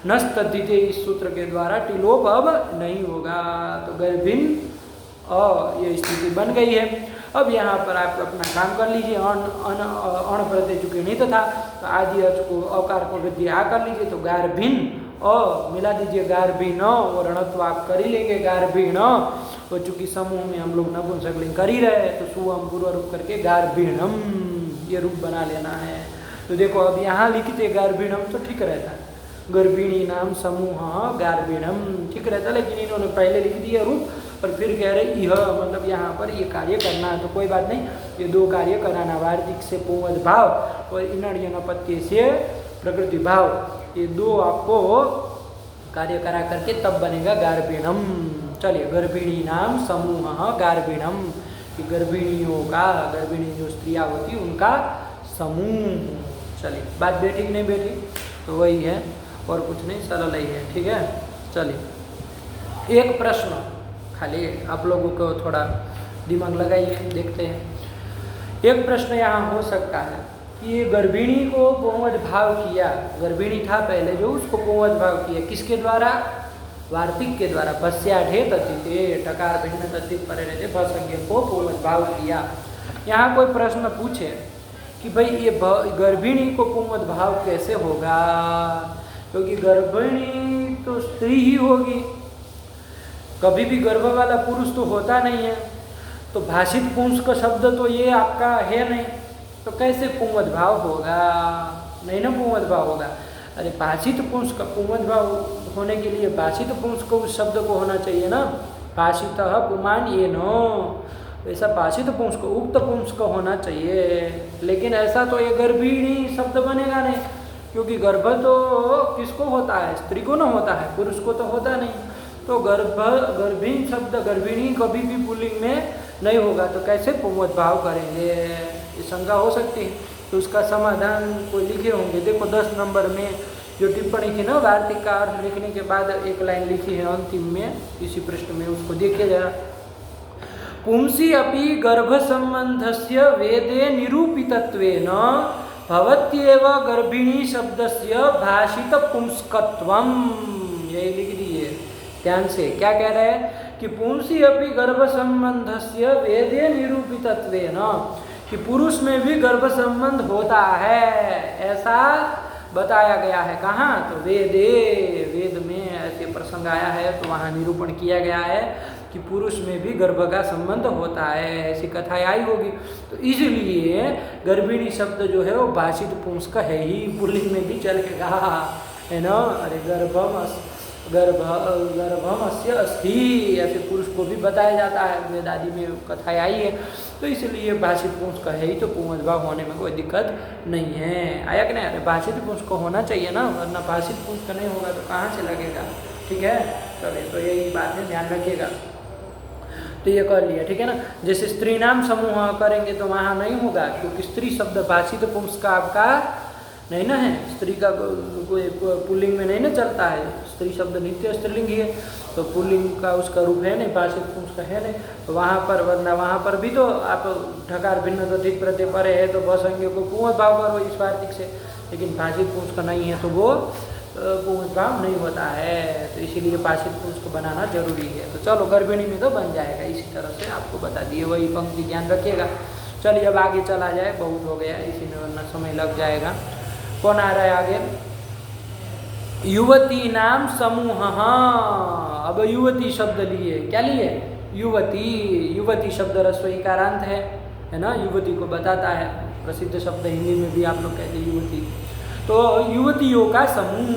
नस्तद्धिते, इस सूत्र के द्वारा टिलोप अब नहीं होगा। तो गर्भिन ये स्थिति बन गई है। अब यहाँ पर आप अपना काम कर लीजिए। अण प्रत्यय चूंकि नित था तो आदि अर्थ को अकार को वृद्धि आ कर लीजिए, तो गार्भिन मिला दीजिए गार्भिन और रणत्व आप कर ही लेंगे गार्भिन। तो चूंकि समूह में हम लोग नपुंसकलिंग कर ही रहे हैं तो सुअम पूर्व रूप करके गार्भिणम ये रूप बना लेना है। तो देखो अब यहाँ लिखते गार्भिणम तो ठीक रहता है, गर्भिणी नाम समूह गार्भिणम ठीक रहता, लेकिन इन्होंने पहले लिख दिया रूप और फिर कह रहे यह मतलब यहाँ पर ये कार्य करना है। तो कोई बात नहीं, ये दो कार्य कराना, वार्तिक से पुंवद भाव और इनर्य नपत्य से प्रकृति भाव, ये दो आपको कार्य करा करके तब बनेगा गार्भिणम। चलिए, गर्भिणी नाम समूह गार्भिणम, गर्भिणियों का, गर्भिणी जो स्त्रियाँ होती उनका समूह। चलिए, बात बैठी कि नहीं बैठी? तो वही है और कुछ नहीं, सरल ही है। ठीक है, चलिए एक प्रश्न खाली आप लोगों को थोड़ा दिमाग लगाइए, देखते हैं। एक प्रश्न यहाँ हो सकता है कि ये गर्भिणी को पुंवद भाव किया, गर्भिणी था पहले जो, उसको पुंवद भाव किया किसके द्वारा? वार्तिक के द्वारा। भस्याढे तथिते टकार भिन्न तथित परे रहते भसंज्ञ को पुंवद भाव किया। यहाँ कोई प्रश्न पूछे कि भाई ये गर्भिणी को पुंवद भाव कैसे होगा, क्योंकि गर्भिणी तो स्त्री ही होगी, कभी भी गर्भ वाला पुरुष तो होता नहीं है, तो भाषित पुंस का शब्द तो ये आपका है नहीं, तो कैसे पुंवद भाव होगा? नहीं ना पुंवद भाव होगा। अरे भाषित पुंस का पुंवद भाव होने के लिए भाषित पुंस को उस शब्द को होना चाहिए ना, भाषित पुमान ये नो, ऐसा भाषित पुंस को उक्त पुंस का होना चाहिए। लेकिन ऐसा तो ये गर्भिणी शब्द बनेगा नहीं, क्योंकि गर्भ तो किसको होता है? स्त्री को ना होता है, पुरुष को तो होता नहीं। तो गर्भिणी शब्द, गर्भिणी कभी भी पुल्लिंग में नहीं होगा, तो कैसे पुंवद भाव करेंगे? ये शंका हो सकती है। तो उसका समाधान कोई लिखे होंगे। देखो 10 नंबर में जो टिप्पणी थी ना वार्तिक का अर्थ लिखने के बाद एक लाइन लिखी है अंतिम में इसी पृष्ठ में, उसको देखिए जरा। पुंसी अपि गर्भ संबंधस्य वेदे निरूपितत्वेन भवत्येव गर्भिणी शब्दस्य भाषित पुंस्कत्वम, यही लिख दिए ध्यान से। क्या कह रहे हैं कि पुंसी अपि गर्भ संबंधस्य वेदे निरूपितत्वेन, कि पुरुष में भी गर्भ संबंध होता है, ऐसा बताया गया है। कहाँ? तो वेदे, वेद में ऐसे प्रसंग आया है तो वहाँ निरूपण किया गया है कि पुरुष में भी गर्भ का संबंध होता है, ऐसी कथाएं आई होगी। तो इसलिए गर्भिणी शब्द जो है वो भाषित पुंस का है ही, पुल्लिंग में भी चलेगा, है ना। अरे गर्भम अस्य अस्थि, ऐसे पुरुष को भी बताया जाता है, वेद आदि में कथाएं आई है। तो इसलिए भाषित पुंस का है ही, तो पुंवद भाव होने में कोई दिक्कत नहीं है। आया कि नहीं? अरे भाषित पुंस को होना चाहिए ना, वरना भाषित पुंस का नहीं होगा तो कहाँ से लगेगा? ठीक है, चलिए तो यही बात है, ध्यान रखिएगा। तो ये कर लिया, ठीक है ना। जैसे स्त्री नाम समूह करेंगे तो वहाँ नहीं होगा, क्योंकि स्त्री शब्द भाषित पुंस का आपका नहीं ना है, स्त्री का कोई पुल्लिंग में नहीं ना चलता है। स्त्री शब्द नित्य स्त्रीलिंग ही है, तो पुल्लिंग का उसका रूप है नहीं, भाषित पुंस का है नहीं। तो वहाँ पर, वरना वहाँ पर भी तो आप ढकार भिन्न तथित प्रत्यय परे है तो भसंज्ञ को पुंवद भाव करो इस वार्तिक से, लेकिन भाषित पुंस का नहीं है तो वो पुंवद भाव नहीं होता है। तो इसीलिए भाषित पुंस को बनाना जरूरी है। तो चलो गर्भिणी में तो बन जाएगा, इसी तरह से आपको बता दिए, वही पंक्ति ध्यान रखिएगा। चलिए अब आगे चला जाए, बहुत हो गया इसी में, वरना समय लग जाएगा। कौन आ रहा है आगे? युवती नाम समूह। अब युवती शब्द लिए, क्या लिए? युवती। युवती शब्द रस्व इकारांत है ना, युवती को बताता है, प्रसिद्ध शब्द हिंदी में भी आप लोग कहते हैं युवती। तो युवतियों का समूह,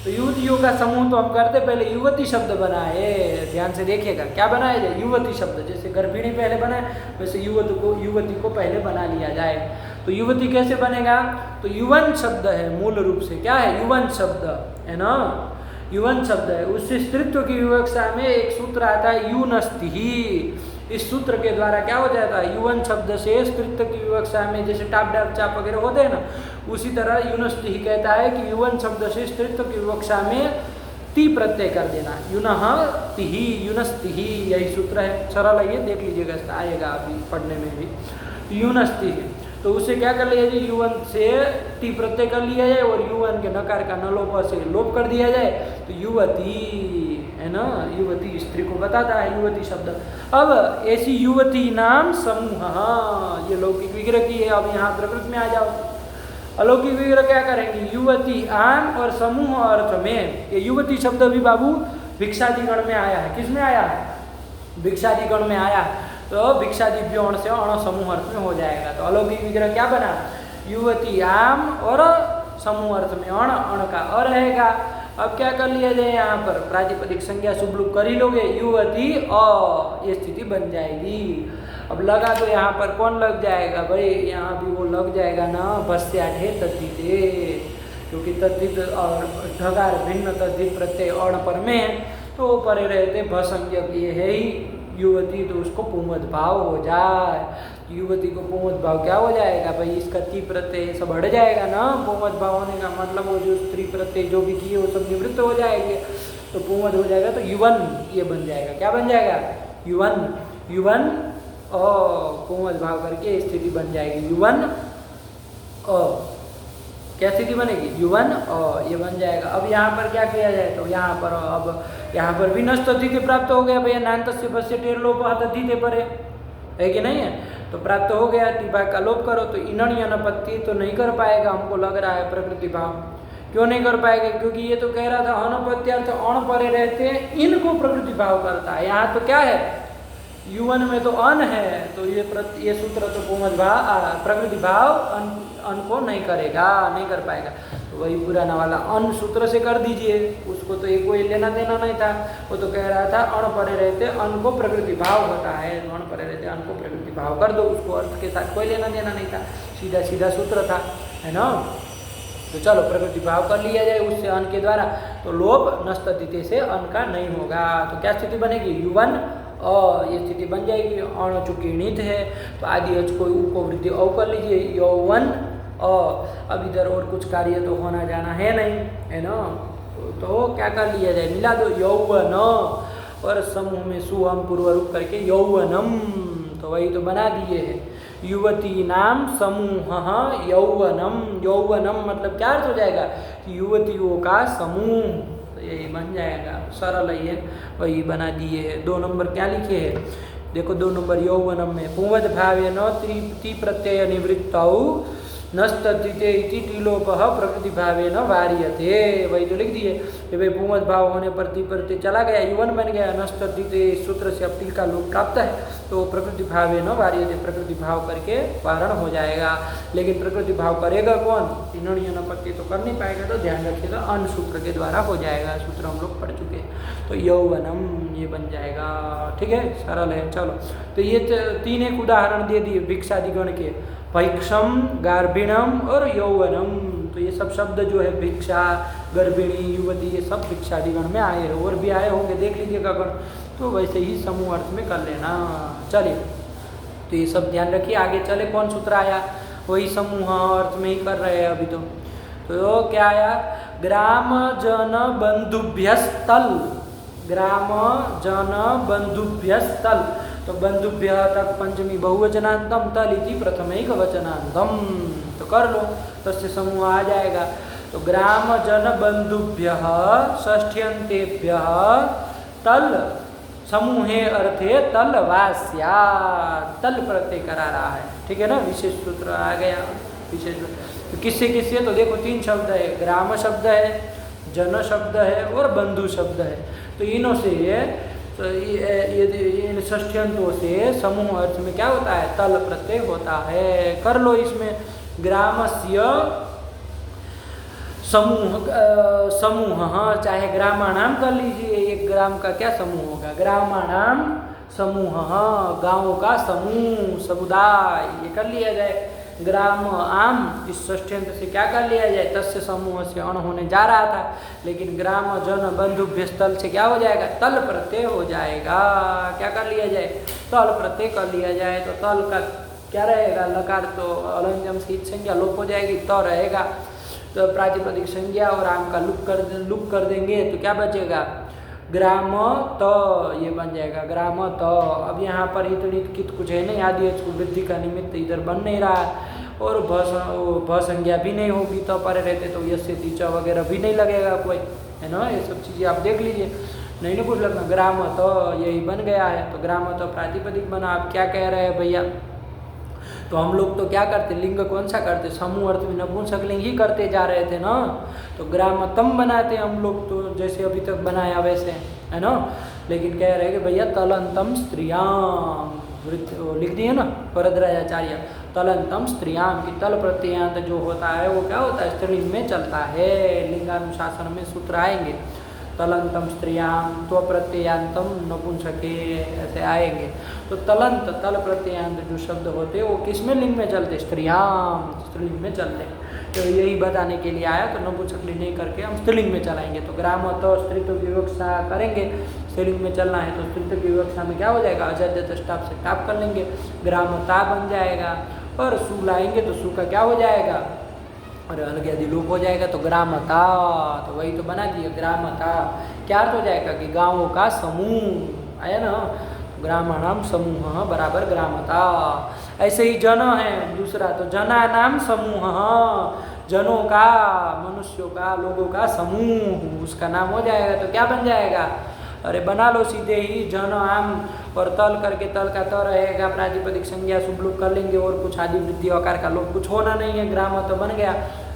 तो युवतियों का समूह तो हम करते पहले युवती शब्द बनाए, ध्यान से देखिएगा क्या बनाया जाए। युवती शब्द जैसे गर्भिणी पहले बनाए, वैसे युवती को पहले बना लिया जाए। तो युवती कैसे बनेगा? तो युवन शब्द है मूल रूप से, क्या है? युवन शब्द है ना, युवन शब्द है। उससे स्त्रीत्व की विवक्षा में एक सूत्र आता है यूनस्ति ही। इस सूत्र के द्वारा क्या हो जाता है? युवन शब्द से स्त्रीत्व की विवक्षा में, जैसे टाप डाप चाप वगैरह होते हैं ना, उसी तरह यूनस्ति ही कहता है कि युवन शब्द से स्त्रीत्व की विवक्षा में ती प्रत्यय कर देना, युनः तिहि, युनस्तिहि, यही सूत्र है। सरल है ये, देख लीजिएगा, आएगा अभी पढ़ने में भी। यूनस्तिहि, तो उसे क्या कर लिया जाए? युवन से टी प्रत्यय कर लिया जाए और युवन के नकार का नलोप से लोप कर दिया जाए, तो युवती है ना, युवती स्त्री को बताता है युवती शब्द। अब ऐसी युवती नाम समूह, हाँ ये लौकिक विग्रह की है। अब यहाँ प्रकृति में आ जाओ, अलौकिक विग्रह क्या करेंगे, युवती आम और समूह अर्थ में। ये युवती शब्द भी बाबू भिक्षादिगण में आया है। किस में आया है, भिक्षादिगण में आया, तो भिक्षादिभ्यो अण से अण समूह अर्थ में हो जाएगा। तो अलौकिक विग्रह क्या बना, युवती आम और समूह अर्थ में अण, अण का अ रहेगा। अब क्या कर लिया जाए, यहाँ पर प्रातिपदिक संज्ञा शुभ लुक कर ही लोगे, युवती अ, ये स्थिति बन जाएगी। अब लगा तो यहाँ पर कौन लग जाएगा भाई, यहाँ भी वो लग जाएगा ना, भस्याठे तद्धिते, क्योंकि तद्धित और ढगार भिन्न तद्धित प्रत्यय अण पर में, तो परे रहते भसंज्ञक ये है ही युवती, तो उसको पुमद भाव हो जाए। युवती को पुमद भाव क्या हो जाएगा भाई, इसका ती प्रत्यय सब हट जाएगा ना। पुमद भाव होने का मतलब वो जो स्त्री प्रत्यय जो भी किए वो सब निवृत्त हो जाएंगे, तो पुमद हो जाएगा, तो युवन ये बन जाएगा। क्या बन जाएगा, युवन, युवन पुमद भाव करके स्थिति बन जाएगी, युवन अ, क्या स्थिति बनेगी, युवन अ, ये बन जाएगा। अब यहाँ पर क्या किया जाए, तो यहाँ पर अब यहाँ पर भी नष्ट तद्धिते प्राप्त हो गया भैया, नान्तस्य भस्य टेर लोप तद्धिते परे है कि नहीं है, तो प्राप्त हो गया। तिभाग का लोप करो तो इनणी अनपत्ति तो नहीं कर पाएगा, हमको लग रहा है प्रकृति भाव। क्यों नहीं कर पाएगा, क्योंकि ये तो कह रहा था अनपत्यार्थ अण परे रहते हैं, इनको प्रकृति भाव करता है। यहाँ तो क्या है, युवन में तो अन है, तो ये सूत्र तो पुमद भाव प्रकृति भाव अन को नहीं करेगा, नहीं कर पाएगा। तो वही पुराना वाला अन सूत्र से कर दीजिए, उसको तो एक कोई लेना देना नहीं था, वो तो कह रहा था अण परे रहते अन को प्रकृति भाव होता है, अण परे रहते अन को प्रकृति भाव कर दो, उसको अर्थ के साथ कोई लेना देना नहीं था, सीधा सीधा सूत्र था, है ना। तो चलो प्रकृति भाव कर लिया जाए उससे अन के द्वारा, तो लोप नष्ट तद्धिते से अन का नहीं होगा। तो क्या स्थिति बनेगी, युवन ये स्थिति बन जाएगी। अण चूंकि णित है तो आदि अच को उ को वृद्धि औ कर लीजिए, यौवन अब इधर और कुछ कार्य तो होना जाना है नहीं, है ना, तो क्या कर लिया जाए, मिला दो यौवन और समूह में सुहम पूर्व रूप करके यौवनम, तो वही तो बना दिए है, युवती नाम समूह यौवनम। यौवनम मतलब क्या अर्थ हो जाएगा कि युवतियों का समूह, यही बन जाएगा, सरल ही है, वही बना दिए है। 2 नंबर क्या लिखे है, देखो 2 नंबर यौवनम में पुंवद भावे न ती प्रत्यय निवृत्तौ नस्तद्धिते इति टिलोपः प्रकृति भावे न वार्यते, वही तो लिख दिए कि भाई पुंवद भाव होने पर ती प्रत्यय चला गया, युवन बन गया, नस्तद्धिते सूत्र से अब टिल का लोप प्राप्त है, तो प्रकृति भावे न वार्यते, प्रकृति भाव करके वारण हो जाएगा। लेकिन प्रकृति भाव करेगा कौन, इनणी अनपत्ति तो कर नहीं पाएगा, तो ध्यान रखिएगा अन सूत्र के द्वारा हो जाएगा, सूत्र हम लोग पढ़ चुके हैं। तो यौवनम ये बन जाएगा, ठीक है, सरल है। चलो तो ये 3 एक उदाहरण दे दिए भिक्षादिगण के, भैक्षम, गार्भिणम और यौवनम। तो ये सब शब्द जो है भिक्षा, गर्भिणी, युवती, ये सब भिक्षादिगण में आए हैं, और भी आए होंगे देख लीजिएगा गण, तो वैसे ही समूह अर्थ में कर लेना। चलिए तो ये सब ध्यान रखिए। आगे चले, कौन सूत्र आया, वही समूह अर्थ में ही कर रहे हैं अभी। तो क्या आया, ग्राम जन बंधुभ्यस्तल, ग्राम जन बंधुभ्यस्तल, तो बंधुभ्य तक पंचमी बहुवचनांतम, तल इति प्रथमैक वचनांतम, तो कर लो, तो इससे समूह आ जाएगा। तो ग्राम जन बंधुभ्य षष्ठ्यंतेभ्य तल समूहे अर्थे तल वास्या, तल प्रत्यय करा रहा है, ठीक है ना, विशेष सूत्र आ गया। विशेष तो किससे किससे, तो देखो 3 शब्द है, ग्राम शब्द है, जन शब्द है और बंधु शब्द है, तो इनों से तो ये षष्ठ्यंतों से समूह अर्थ में क्या होता है, तल प्रत्यय होता है। कर लो इसमें, ग्रामस्य समूह, समूह, हाँ चाहे ग्रामाणाम कर लीजिए, एक ग्राम का क्या समूह होगा, ग्रामाणाम समूह, हाँ गाँव का समूह, समुदाय, ये कर लिया जाए। ग्राम आम, इस षष्ठ्यंत से क्या कर लिया जाए, तस्य समूह से अण होने जा रहा था, लेकिन ग्राम जन बंधुभ्य स्थल से क्या हो जाएगा, तल प्रत्यय हो जाएगा। क्या कर लिया जाए, तल प्रत्यय कर लिया जाए। तो तल का क्या रहेगा, लकार तो अलंजम से संज्ञा लोप हो जाएगी, तो रहेगा, तो प्रातिपदिक संज्ञा और आम का लुक कर देंगे, तो क्या बचेगा, ग्राम तो ये बन जाएगा, ग्राम तो। अब यहाँ पर इतनी कित कुछ है नहीं, आदि वृद्धि का निमित्त इधर बन नहीं रहा, और भ संज्ञा भी नहीं होगी, तो पर रहते तो यस्य तीचा वगैरह भी नहीं लगेगा कोई, है ना, ये सब चीज़ें आप देख लीजिए। नहीं कुछ लगना, ग्रामत यही बन गया है, तो ग्रामत प्रातिपदिक बना। आप क्या कह रहे हैं भैया, तो हम लोग तो क्या करते, लिंग कौन सा करते, समूह अर्थ में नपुंसक लिंग ही करते जा रहे थे ना, तो ग्रामतम बनाते हम लोग, तो जैसे अभी तक बनाया वैसे, है ना। लेकिन कह रहे हैं कि भैया तलंतम स्त्रियाम, लिख दिए ना वरदराजाचार्य, तलंतम स्त्रियाम की तल प्रत्ययांत जो होता है वो क्या होता है, स्त्रीलिंग में चलता है। लिंगानुशासन में सूत्र आएंगे, तलंतम स्त्रियाम, त्व प्रत्ययांतम नपुंसके, ऐसे आएंगे। तो तलंत तल प्रत्ययांत जो शब्द होते हैं वो किस में लिंग में चलते, स्त्रियाम, स्त्रीलिंग में चलते हैं। तो यही बताने के लिए आया, तो नपुंसक लिंग नहीं करके हम स्त्रीलिंग में चलाएंगे। तो ग्रामत स्त्रीत्व की विवक्षा करेंगे, स्त्रीलिंग में चलना है, तो स्त्रीत्व की विवक्षा में क्या हो जाएगा, अजद्यत स्टाप से टाप कर लेंगे, ग्रामता बन जाएगा। और सु लाएंगे तो सु का क्या हो जाएगा, और अलग यदि लोप हो जाएगा तो ग्रामता, तो वही तो बना दिए ग्रामता। क्या अर्थ हो जाएगा कि गांवों का समूह, आया ना, ग्रामाणाम समूह बराबर ग्रामता। ऐसे ही जन है दूसरा, तो जना नाम समूह, जनों का, मनुष्यों का, लोगों का समूह, उसका नाम हो जाएगा। तो क्या बन जाएगा, अरे बना लो सीधे ही, जन आम और तल करके, तल का तो रहेगा, प्रातिपदिक संज्ञा शुभ लोग कर लेंगे, और कुछ आदि वृद्धि आकार का लोग कुछ होना नहीं है, ग्राम तो बन गया।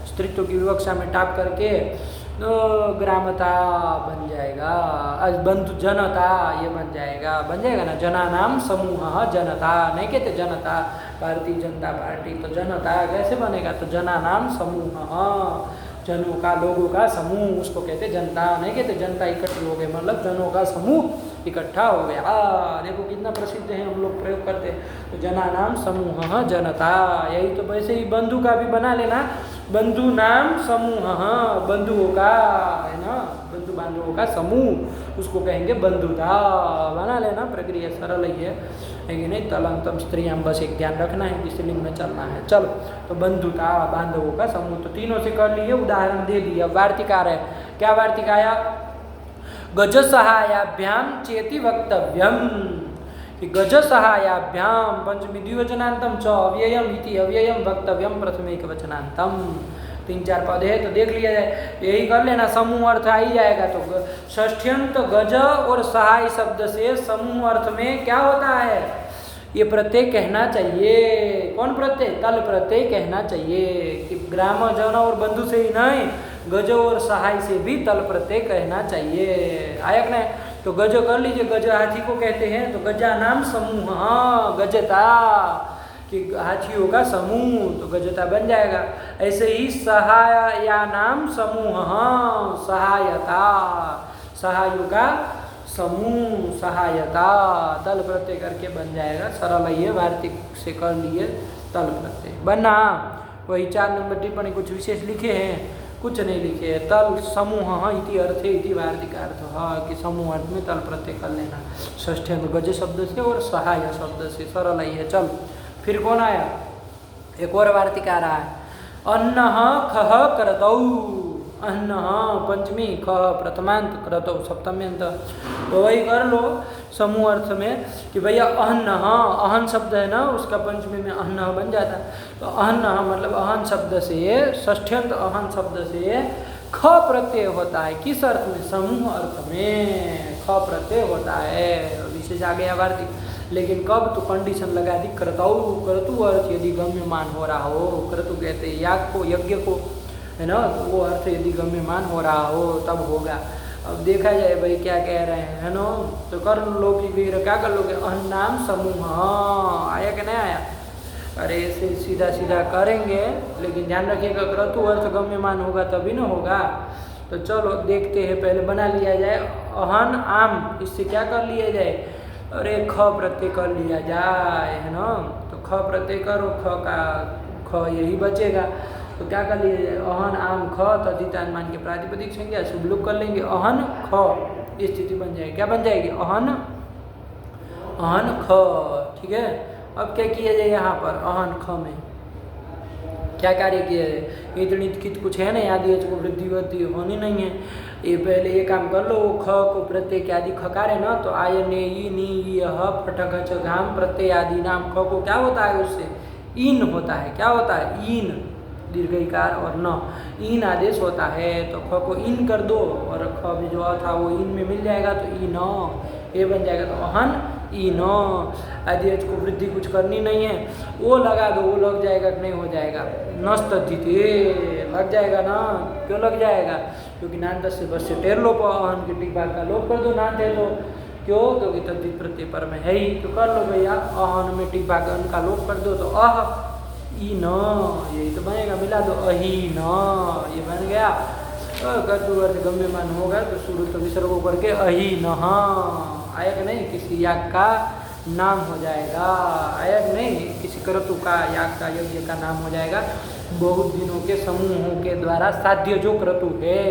स्त्रीत्व की विवक्षा में टाप करके तो ग्रामता बन जाएगा, बंधु जनता ये बन जाएगा ना, जना नाम समूह जनता, नहीं कहते जनता, भारतीय जनता पार्टी, तो जनता कैसे बनेगा, तो जना नाम समूह, जनों का, लोगों का समूह, उसको कहते जनता, नहीं कहते जनता इकट्ठी हो गए, मतलब जनों का समूह इकट्ठा हो गया। देखो कितना प्रसिद्ध है, हम लोग प्रयोग करते हैं। तो जना नाम समूह जनता, यही तो वैसे ही बंधु का भी बना लेना, बंधु नाम समूह, बंधुओं का, है ना, बंधु बांधवों का समूह, उसको कहेंगे बंधुता, बना लेना, प्रक्रिया सरल ही है नहीं। तलंतम स्त्रियां, बस एक ध्यान रखना है कि स्त्रीलिंग में चलना है। चलो, तो बंधुता, बांधवों का समूह, तो तीनों से कर लिए, उदाहरण दे दिया। वार्तिकार है, क्या वार्तिक आया, गज सहायाभ्याम चेति वक्तव्यम, कि गज सहायाभ्याम पंचमी द्विवचनांतम च अव्ययम इति अव्ययम वक्तव्यम प्रथम एक वचनांतम, 3-4 पद है, तो देख लिया जाए, यही कर लेना, समूह अर्थ आ ही जाएगा। तो षष्ठ्यंत गज और सहाय शब्द से समूह अर्थ में क्या होता है, ये प्रत्यय कहना चाहिए। कौन प्रत्यय, तल प्रत्यय कहना चाहिए, कि ग्राम, जन और बंधु से ही नहीं, गज और सहाय से भी तल प्रत्यय कहना चाहिए। आयक ने, तो गज कर लीजिए, गज हाथी को कहते हैं, तो गजा नाम समूह, गजता, कि हाथियों का समूह, तो गजता बन जाएगा। ऐसे ही सहाया नाम समूह, सहायता, सहायों का समूह, सहायता, तल प्रत्यय करके बन जाएगा, सरल ही है, वार्तिक से कर लिए तल प्रत्यय बना। वही 4 नंबर टिप्पणी कुछ विशेष लिखे हैं, कुछ नहीं लिखे हैं। तल समूह इति अर्थे इति वार्तिक अर्थ, कि समूह अर्थ में तल प्रत्यय कर लेना, षष्ठ्यंत गज शब्द से और सहाय शब्द से, सरल ही है। चल फिर कौन आया, एक और वार्तिक आ रहा है, अन्न खह करतौ, अन्न पंचमी, खह प्रथमांत, करतौ सप्तम्यंत, तो वही कर लो समूह अर्थ में, कि भैया अहन्न, अहन शब्द है ना, उसका पंचमी में अहन्न बन जाता है। तो अहन्न मतलब अहन शब्द से, षष्ठ्यंत अहन शब्द से ख प्रत्यय होता है, किस अर्थ में, समूह अर्थ में ख प्रत्यय होता है, विशेष आ गया वार्तिक। लेकिन कब, तो कंडीशन लगा दी, करतौ, करतु अर्थ यदि गम्यमान हो रहा हो, करतु कहते हैं याग को, यज्ञ को, है ना, तो वो अर्थ यदि गम्यमान हो रहा हो तब होगा। अब देखा जाए भाई क्या कह रहे हैं, है ना, तो कर लो, कि क्या कर लोगे, अन्नाम समूह, आया कि नहीं आया, अरे ऐसे सीधा सीधा करेंगे, लेकिन ध्यान रखिएगा क्रतु अर्थ गम्यमान होगा तभी ना होगा। तो चलो देखते हैं, पहले बना लिया जाए, अहन आम, इससे क्या कर लिया जाए, अरे ख प्रत्यय कर लिया जाए, है ना, तो ख प्रत्यय करो, ख का ख यही बचेगा, तो क्या कर लिया जाए, अहन आम ख, तद्धितान मान के प्रातिपदिक संज्ञा शुभ लोग कर लेंगे, अहन ख, ये स्थिति बन जाएगी, क्या बन जाएगी, अहन, अहन ख, ठीक है। अब क्या किया जाए यहाँ पर, अहन ख में क्या कार्य किया जाए, इतनी कित कुछ है नहीं, आदि को वृद्धि वृद्धि होनी नहीं है, ये पहले ये काम कर लो, ख को प्रत्यय के आदि खकार है ना, तो आय ने ई नी यह फटक छ घाम प्रत्यय आदि नाम, ख को क्या होता है, उससे इन होता है, क्या होता है, इन, दीर्घईकार और न, इन आदेश होता है तो ख को इन कर दो और ख में जो अ था वो इन में मिल जाएगा तो ई न, ये बन जाएगा तो अहन ई न। आदि को वृद्धि कुछ करनी नहीं है, वो लगा दो, वो लग जाएगा कि नहीं हो जाएगा, नस्तजिते लग जाएगा ना। क्यों लग जाएगा? क्योंकि नान दस से बस से टेर लोप, अहन के टिक भाग का लोप कर दो नान थे तो। क्यों? क्योंकि तद्धित प्रत्यय पर में है ही, तो कर लो भैया, अहन में टिक भाग अन का लोप कर दो तो अह ई न, यही तो बनेगा, मिला दो अही न, ये बन गया। कर्तु अर्थ गम्यमान होगा तो शुरू तो विसर्ग को करके अही न आया कि नहीं, किसी याग का नाम हो जाएगा, आया कि नहीं, किसी कर्तु का याग का यज्ञ का नाम हो जाएगा। बहुत दिनों के समूहों के द्वारा साध्य जो क्रतु है,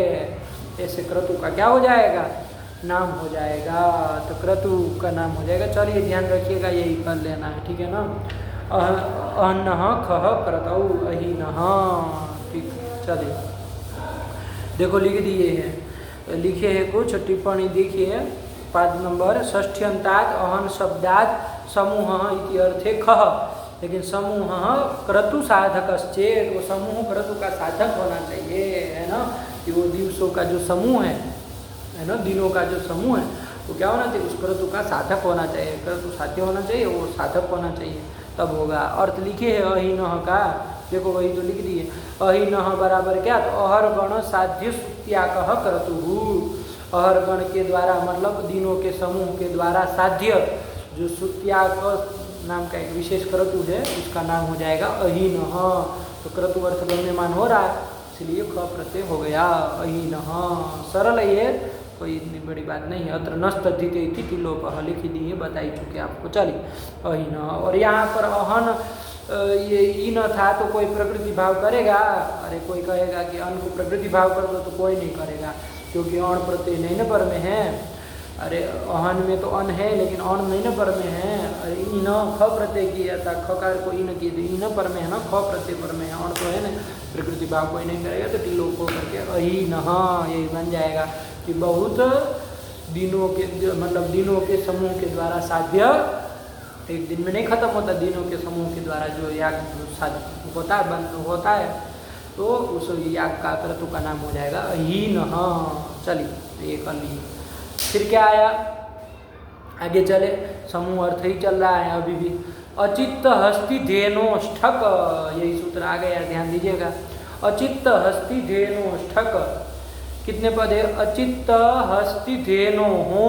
ऐसे क्रतु का क्या हो जाएगा, नाम हो जाएगा, तो क्रतु का नाम हो जाएगा। चलिए ध्यान रखिएगा, यही कर लेना है, ठीक है ना। अहन्नः खः क्रतौ अहिनः, ठीक। चलिए देखो लिख दिए हैं, लिखे हैं कुछ टिप्पणी देखिए। पाद नंबर षष्ठ्यंतात् अहन शब्दात् समूह इति अर्थे खः, लेकिन समूह क्रतु साधकश्चेत्, वो समूह क्रतु का साधक होना चाहिए, है ना, कि वो दिवसों का जो समूह है ना, दिनों का जो समूह है वो क्या होना चाहिए, उस क्रतु का साधक होना चाहिए, क्रतु साध्य होना चाहिए, वो साधक होना चाहिए, तब होगा। अर्थ लिखे है अहिनः का, देखो वही तो लिख दिए, अहिनः बराबर क्या, तो अहर गण साध्य सुत्याकः क्रतुः, अहर गण के द्वारा मतलब दिनों के समूह के द्वारा साध्य जो सुत्याक नाम का एक विशेष क्रतु है उसका नाम हो जाएगा अहिनः। तो क्रतु अर्थ गम्यमान हो रहा है, इसलिए ख प्रत्यय हो गया अहिनः। सरल है ये, कोई इतनी बड़ी बात नहीं है। अत्र नस्तद्धिते इति तिलोपः लिख दिए, बता ही चुके आपको। चलिए अहिनः, और यहाँ पर अहन ये इन था तो कोई प्रकृति भाव करेगा? अरे कोई कहेगा कि अन को प्रकृति भाव कर दो तो कोई नहीं करेगा, क्योंकि अण प्रत्यय नहीं न पर में है। अरे अहन में तो अन है लेकिन अण नहीं न पर में है। अरे इन ख प्रत्यय किया था, खकार को इन किए तो इन पर में है ना, ख प्रत्यय पर में है, अण तो है ना, प्रकृति भाव कोई नहीं करेगा, तो टिलो को करके अहिनः यही बन जाएगा कि बहुत दिनों के मतलब दिनों के समूह के द्वारा साध्य, एक दिन में नहीं खत्म होता, दिनों के समूह के द्वारा जो याग होता है बंद होता है, तो उस याग का क्रतु का नाम हो जाएगा अहिनः। चलिए ये कर लिए। फिर क्या आया, आगे चले, समूह अर्थ ही चल रहा है अभी भी। अचित्त हस्ति धेनोष्ठक, यही सूत्र आ गया, ध्यान दीजिएगा। अचित्त हस्ति धेनोष्ठक, कितने पद है, अचित्त हस्ति धेनो हो,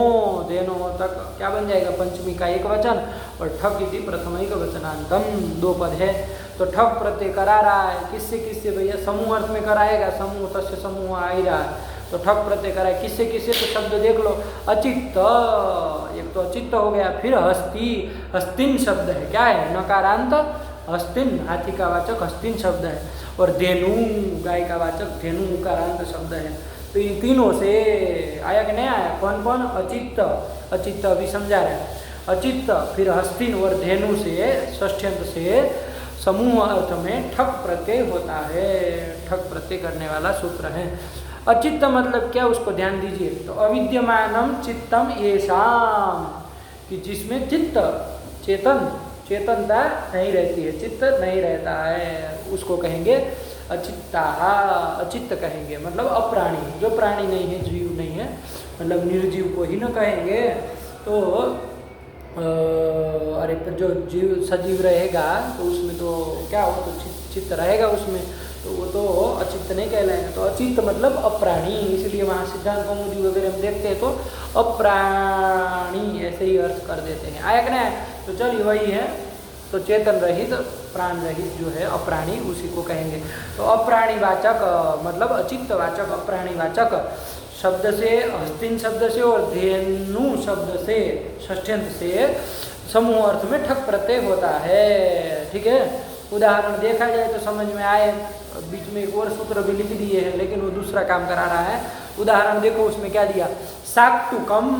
धेनो हो तक क्या बन जाएगा, पंचमी का एक वचन, और ठक इति प्रथमिक वचनांतम, दो पद है। तो ठक प्रत्यय करा रहा है, किससे किससे भैया, समूह अर्थ में कराएगा, समूह तस्य समूह आ ही रहा है, तो ठक प्रत्यय कराए किससे किससे, तो शब्द देख लो, अचित्त, एक तो अचित्त हो गया, फिर हस्ति, हस्तिन शब्द है, क्या है, नकारांत हस्तिन, हाथी का वाचक हस्तिन शब्द है, और धेनु गाय का वाचक धेनु उकारांत शब्द है। तो इन तीनों से आया कि नहीं आया, कौन कौन, अचित्त, अचित्त अभी समझा रहे हैं, अचित्त फिर हस्तिन और धेनु से षष्ठ्यंत से समूह अर्थ में ठक प्रत्यय होता है, ठक प्रत्यय करने वाला सूत्र है। अचित्त मतलब क्या, उसको ध्यान दीजिए, तो अविद्यमानम चित्तम येषाम, कि जिसमें चित्त चेतनता नहीं रहती है, चित्त नहीं रहता है, उसको कहेंगे अचित्ता, अचित्त कहेंगे, मतलब अप्राणी, जो प्राणी नहीं है, जीव नहीं है, मतलब निर्जीव को ही न कहेंगे। तो अरे पर जो जीव सजीव रहेगा तो उसमें तो क्या हो, तो चित्त रहेगा उसमें, तो वो तो अचित्त नहीं कहलाएगा। तो अचित्त मतलब अप्राणी, इसलिए वहाँ सिद्धांत कौमुदी वगैरह हम देखते हैं तो अप्राणी ऐसे ही अर्थ कर देते हैं, आया कि नहीं। तो चलिए वही है, तो चेतन रहित प्राण रहित जो है अप्राणी, उसी को कहेंगे। तो अप्राणी वाचक मतलब अचित्त वाचक, अप्राणी वाचक शब्द से, हस्तिन शब्द से और धेनु शब्द से, षष्ठ्यंत से समूह अर्थ में ठक प्रत्यय होता है, ठीक है। उदाहरण देखा जाए तो समझ में आए, बीच में एक और सूत्र भी लिख दिए हैं लेकिन वो दूसरा काम करा रहा है। उदाहरण देखो, उसमें क्या दिया, साक्तुकम,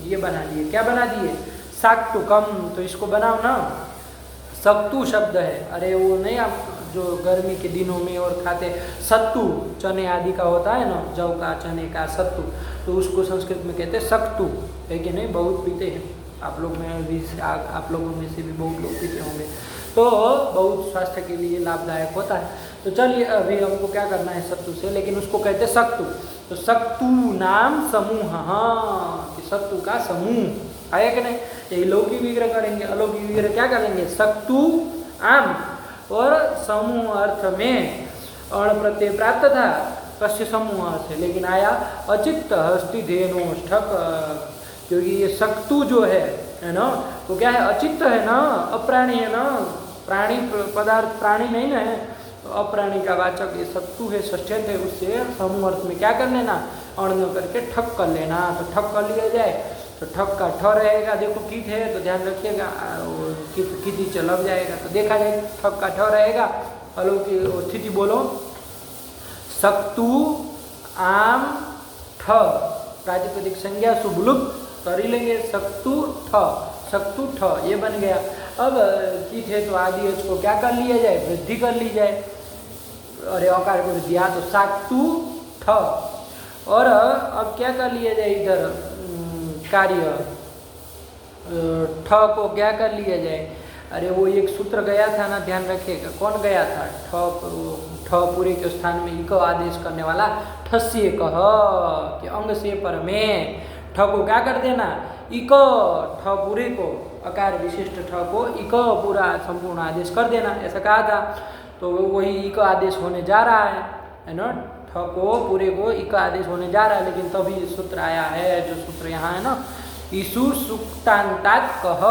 ये बना दिए, क्या बना दिए, साक्तुकम, तो इसको बनाओ ना, सक्तु शब्द है, अरे वो नहीं आप जो गर्मी के दिनों में और खाते सत्तू, चने आदि का होता है ना, जौ का, चने का सत्तू, तो उसको संस्कृत में कहते हैं सक्तु, है कि नहीं, बहुत पीते हैं आप लोग में भी, आप लोगों में से भी बहुत लोग पीते होंगे। तो बहुत स्वास्थ्य के लिए लाभदायक होता है। तो चलिए अभी हमको क्या करना है सत्तू से, लेकिन उसको कहते सक्तु। तो सक्तु नाम समूह, हाँ कि सत्तू का समूह आया कि नहीं। यही लौकिक विग्रह करेंगे, अलौकिक विग्रह क्या करेंगे, सक्तु आम, और समूह अर्थ में अण प्रत्यय प्राप्त था, कस्य समूह से, लेकिन आया अचित्त हस्ति धेनोष्ठक, क्योंकि ये सक्तु जो है ना, तो क्या है, अचित्त है ना, अप्राणी है ना, प्राणी पदार्थ प्राणी नहीं ना है, तो अप्राणी का वाचक ये सक्तु है, षष्ठ्यंत है, उससे समूह अर्थ में क्या कर लेना, अण करके ठक कर लेना। तो ठक कर लिया जाए तो ठक का ठ रहेगा, देखो कित है तो ध्यान रखिएगा, कित लग जाएगा तो देखा जाए, ठक का ठ रहेगा। हलो की स्थिति बोलो, सक्तु आम ठ, प्रातिपदिक संज्ञा शुभलुप कर ही लेंगे, सक्तु ठ, सक्तु ठ ये बन गया। अब कित है तो आदि को क्या कर लिया जाए, वृद्धि कर ली जाए, अरे अकार को दिया तो साक्तु ठ, और अब क्या कर लिया जाए, इधर कार्य ठ को क्या कर लिया जाए, अरे वो एक सूत्र गया था ना, ध्यान रखिएगा, कौन गया था, ठ पूरे के स्थान में इक आदेश करने वाला, ठस्य कह कि अंग से पर में, ठ को क्या कर देना, इक, ठ पूरे को, अकार विशिष्ट ठ को इक पूरा संपूर्ण आदेश कर देना, ऐसा कहा था। तो वही इक आदेश होने जा रहा है ना, ठ को पूरे को इक आदेश होने जा रहा है, लेकिन तभी सूत्र आया है, जो सूत्र यहाँ है ना, ईसु सुक्तांतात कह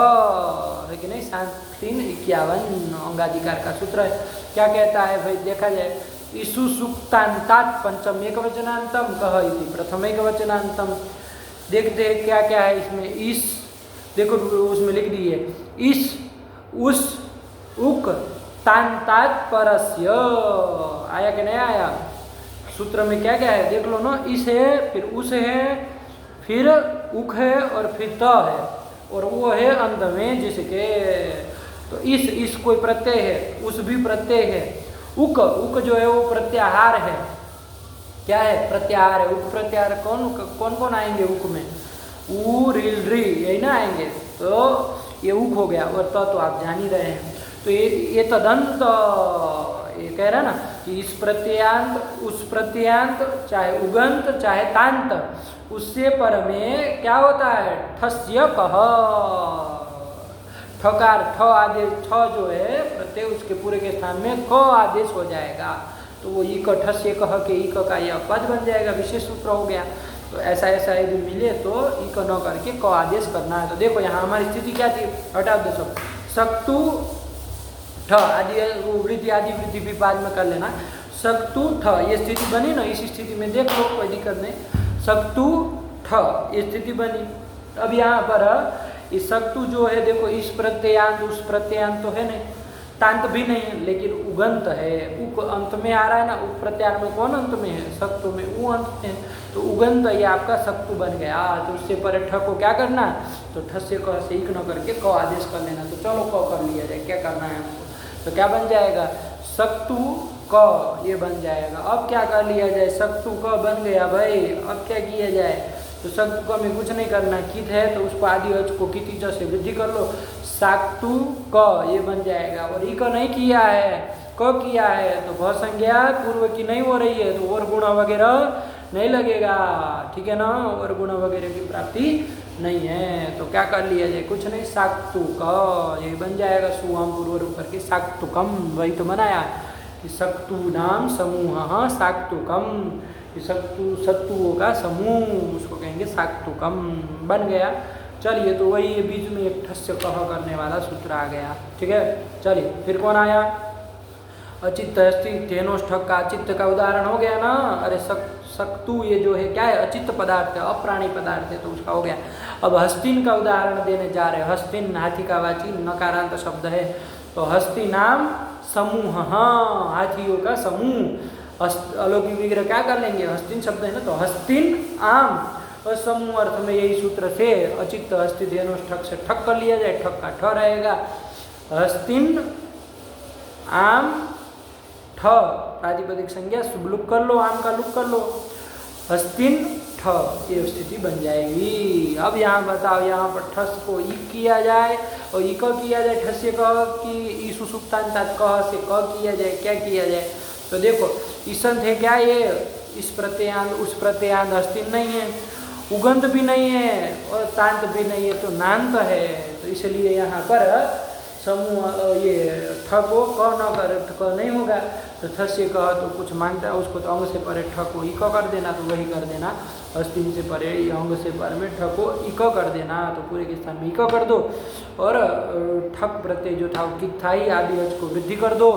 है कि नहीं, 7-3-51 अंगाधिकार का सूत्र है। क्या कहता है भाई, देखा जाए, ईसु सुक्तांतात पंचम एक वचनांतम कह इति प्रथम एक वचनांतम, देखते हैं क्या क्या है इसमें। इस देखो उसमें लिख दिए, इस, उस, उक, तांतात परस्य, आया कि नहीं आया, सूत्र में क्या क्या है देख लो ना, इस है, फिर उस है, फिर उक है, और फिर त है, और वो है अंत में जिसके, तो इस कोई प्रत्यय है, उस भी प्रत्यय है, उक, उक जो है वो प्रत्याहार है, क्या है, प्रत्याहार है। उक प्रत्याहार कौन कौन आएंगे उक में, ऊ रिल री यही ना आएंगे, तो ये उक हो गया, और तो आप जान ही रहे हैं। तो ये तदंत, ये कह रहा है ना कि इस प्रत्ययांत, उस प्रत्ययांत, चाहे उगंत चाहे तांत, उससे पर में क्या होता है, ठस्य कह, ठकार, ठ आदेश, ठ जो है प्रत्यय उसके पूरे के स्थान में क आदेश हो जाएगा, तो वो इक, ठस्य कह के इक का यह पद बन जाएगा, विशेष सूत्र हो गया। तो ऐसा यदि मिले तो इक न करके क आदेश करना है। तो देखो यहाँ हमारी स्थिति क्या थी, हटा दो सब, सक्तु ठ आदि, वृद्धि आदि वृद्धि भी बाद में कर लेना, सक्तु ठ ये स्थिति बनी ना, इस स्थिति में देख लो कोई दिक्कत नहीं, सक्तु ठ ये स्थिति बनी। अब यहाँ पर इस सक्तु जो है देखो, इस प्रत्ययांत उस प्रत्ययांत तो है नहीं, तांत भी नहीं है, लेकिन उगंत है, उक अंत में आ रहा है ना, उक प्रत्यार में कौन अंत में है, सक्तु में उ अंत में है, तो उगंत ये आपका सक्तु बन गया। तो उससे पर ठ को क्या करना, तो ठ से क से इक न करके क आदेश कर लेना। तो चलो क कर लिया जाए, क्या करना है हमको, तो क्या बन जाएगा, सक्तु क ये बन जाएगा। अब क्या कर लिया जाए, सक्तु क बन गया भाई, अब क्या किया जाए, तो सक्तु क में कुछ नहीं करना, कित है तो उसको आदि अच को किति च से वृद्धि कर लो, साक्तु क ये बन जाएगा। और इक नहीं किया है, क किया है, तो भ संज्ञा पूर्व की नहीं हो रही है, तो और गुण वगैरह नहीं लगेगा, ठीक है ना, और गुण वगैरह की प्राप्ति नहीं है। तो क्या कर लिया जाए, कुछ नहीं, साक्तु क ये बन जाएगा, सुअम पूर्व रूप करके साक्तुकम, वही तो बनाया कि सक्तु नाम समूह साक्तुकम, सक्तु सत्तुओं का समूह उसको कहेंगे साक्तुकम, बन गया। चलिए तो वही ये बीच में एक ठस्य कह करने वाला सूत्र आ गया, ठीक है। चलिए फिर कौन आया, अचित्त अस्ति धेनोष्ठक का अचित्त का उदाहरण हो गया ना, अरे सक्तु ये जो है क्या है, अचित्त पदार्थ है, अप्राणी पदार्थ है, तो उसका हो गया। अब हस्तिन का उदाहरण देने जा रहे हैं। हस्तिन हाथी का वाची नकारांत शब्द है, तो हस्ति नाम समूह, हाँ हाथियों का समूह। अलौकिक विग्रह क्या कर लेंगे, हस्तिन शब्द है ना, तो हस्तिन आम, और समूह अर्थ में यही सूत्र से अचित्त हस्ति धेनुष्ठक से ठक कर लिया जाए, ठक का ठ रहेगा, हस्तिन आम ठ प्रातिपदिक संज्ञा शुभ लुक कर लो, आम का लुक कर लो, हस्तिन ठ ठ, ये स्थिति बन जाएगी। अब यहाँ बताओ, यहाँ पर ठस को इक किया जाए और इक किया जाए, ठस से क कि ईसु सुक्तांतात क से क किया जाए, क्या किया जाए? तो देखो ईसंत है क्या ये, इस प्रत्ययांत उस प्रत्ययांत हस्तिन नहीं है, उगंत भी नहीं है और तांत भी नहीं है, तो नांत है। तो इसलिए यहाँ पर समूह ये ठ को क न कर, क नहीं होगा तो थ से कह तो कुछ मांगता है उसको, तो अंग से परे ठ को इक कर देना, तो वही कर देना। हस्तिन से परे अंग से पर में ठ को इक कर देना, तो पूरे के स्थान में इक कर दो। और ठक प्रत्यय जो था वो किक था ही, आदि अच को वृद्धि कर दो,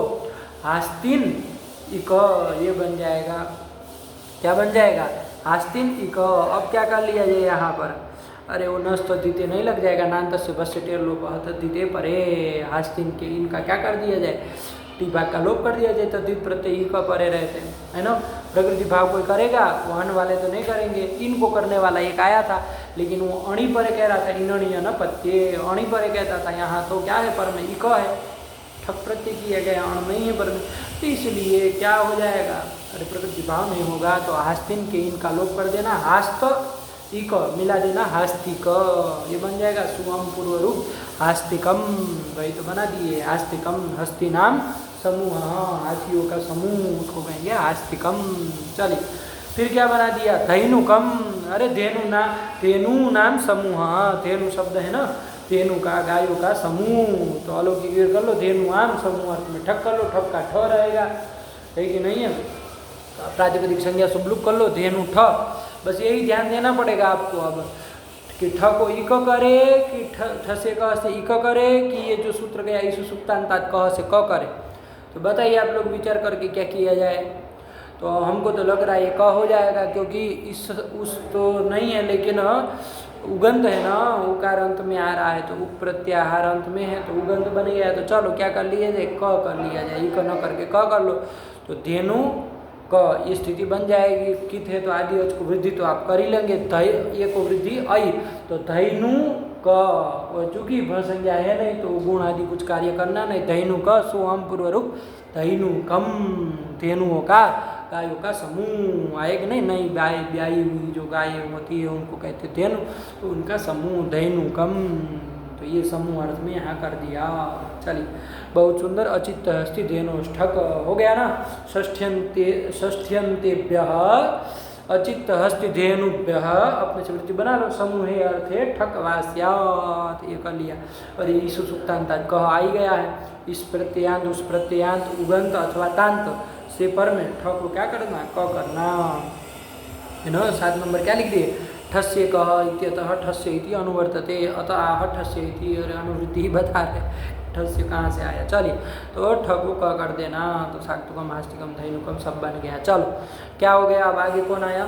आस्तीन इक, ये बन जाएगा। क्या बन जाएगा? आस्तीन इक। अब क्या कर लिया जाए यहाँ पर? अरे वो नस्त द्वितीय नहीं लग जाएगा, नान्त से बस से टेर लोप द्वितीय परे, आस्तीन के इनका क्या कर दिया जाए? टी भाग का लोप कर दिया जाए, तो द्वित प्रत्यय इक परे रहते हैं, है ना। प्रकृति भाव कोई करेगा, वो अण वाले तो नहीं करेंगे। इनको करने वाला एक आया था, लेकिन वो अणी परे कह रहा था, इनणी न पत्ये, अणी परे कहता था। यहाँ तो क्या है? पर में इक है, ठक प्रत्यय किया गया, अण नहीं है पर में, तो इसलिए क्या हो जाएगा? अरे प्रकृति भाव नहीं होगा तो आस्तीन के इनका लोप कर देना, हास्त इक मिला देना, हास्तिक, ये बन जाएगा सुअम पूर्व रूप आस्तिकम। वही तो बना दिए, आस्तिकम हस्ती नाम समूह, हाथियों का समूह, उसको कहेंगे आस्तिकम। चलिए फिर क्या बना दिया? धैनुकम। अरे धेनु नाम समूह, धेनु शब्द है ना, धेनु का गायों का समूह, तो अलौकिक कर लो, धेनु आम समूह अर्थ में ठक कर लो, ठक का ठ रहेगा, है कि नहीं है? प्रातिपदिक संज्ञा सुबलुक कर लो, धेनु ठ। बस यही ध्यान देना पड़ेगा आपको अब कि ठ को इक करे कि ठ से क से इक करे, कि ये जो सूत्र गया ईसु सुक्तांतात क से क करे। तो बताइए आप लोग विचार करके क्या किया जाए? तो हमको तो लग रहा है ये क हो जाएगा, क्योंकि इस उस तो नहीं है, लेकिन उगंत है ना, उकार अंत में आ रहा है, तो उप प्रत्याहार अंत में है, तो उगंत बन गया है। तो चलो क्या कर लिया जाए? क कर लिया जाए, इक न करके क कर लो, तो धेनु क ये स्थिति बन जाएगी। कित है तो आदि अच को वृद्धि तो आप कर ही लेंगे, धै ये को वृद्धि आई, तो धैनु क, और चूंकि भ संज्ञा है नहीं तो गुण आदि कुछ कार्य करना नहीं, धैनु क सोहम पूर्व रूप धैनु कम, धेनुओं का गायों का समूह आएगा। नहीं गाय ब्याई हुई जो गाय होती है उनको कहते धेनु, तो उनका समूह धैनु कम, तो ये समूह अर्थ में यहाँ कर दिया। चलिए बहुत सुंदर, अचित हस्ति धेनु ठक हो गया ना। षष्ठ्यंतेभ्य अचित हस्ति धेनुभ्य, अपने से वृत्ति बना लो, समूह अर्थे ठक वास्यात, ये कर लिया। और ये ईसु सुक्तांतात कह आ ही गया है, इस प्रत्ययांत उस प्रत्ययांत उगंत अथवा तांत से पर में ठ को क्या करना? क करना, है ना। 7 नंबर क्या लिख दिए? ठस्य कह इत्यतः ठस्य इति अनुवर्तते, अतः आह ठस्य इति, और अनुवृत्ति ही बता रहे ठस्य कहाँ से आया। चलिए तो ठ को क कर देना, तो शाक्तुकम हास्तिकम धैनुकम सब बन गया। चलो क्या हो गया? अब आगे कौन आया?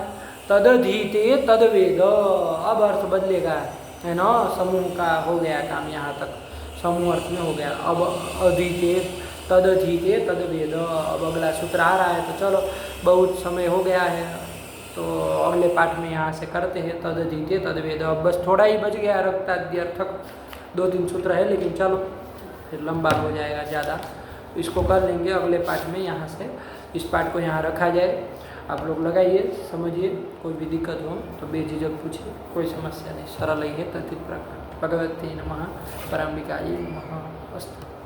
तदधीते तदवेद, अब अर्थ बदलेगा, है ना। समूह का हो गया काम, यहाँ तक समूह अर्थ में हो गया। अब अधीते तदधीते तदवेद, अब अगला सूत्र आ रहा है, तो चलो बहुत समय हो गया है, तो अगले पाठ में यहाँ से करते हैं तदधीते तदवेद। अब बस थोड़ा ही बच गया, रक्ताद्यर्थक 2-3 सूत्र है, लेकिन चलो फिर लंबा हो जाएगा ज़्यादा, इसको कर लेंगे अगले पाठ में। यहाँ से इस पाठ को यहाँ रखा जाए, आप लोग लगाइए, समझिए, कोई भी दिक्कत हो तो बेझिझक पूछिए, कोई समस्या नहीं, सरल ही है। तथित प्रकार भगवते नमः, पराम्बिकायै नमः। अस्तु।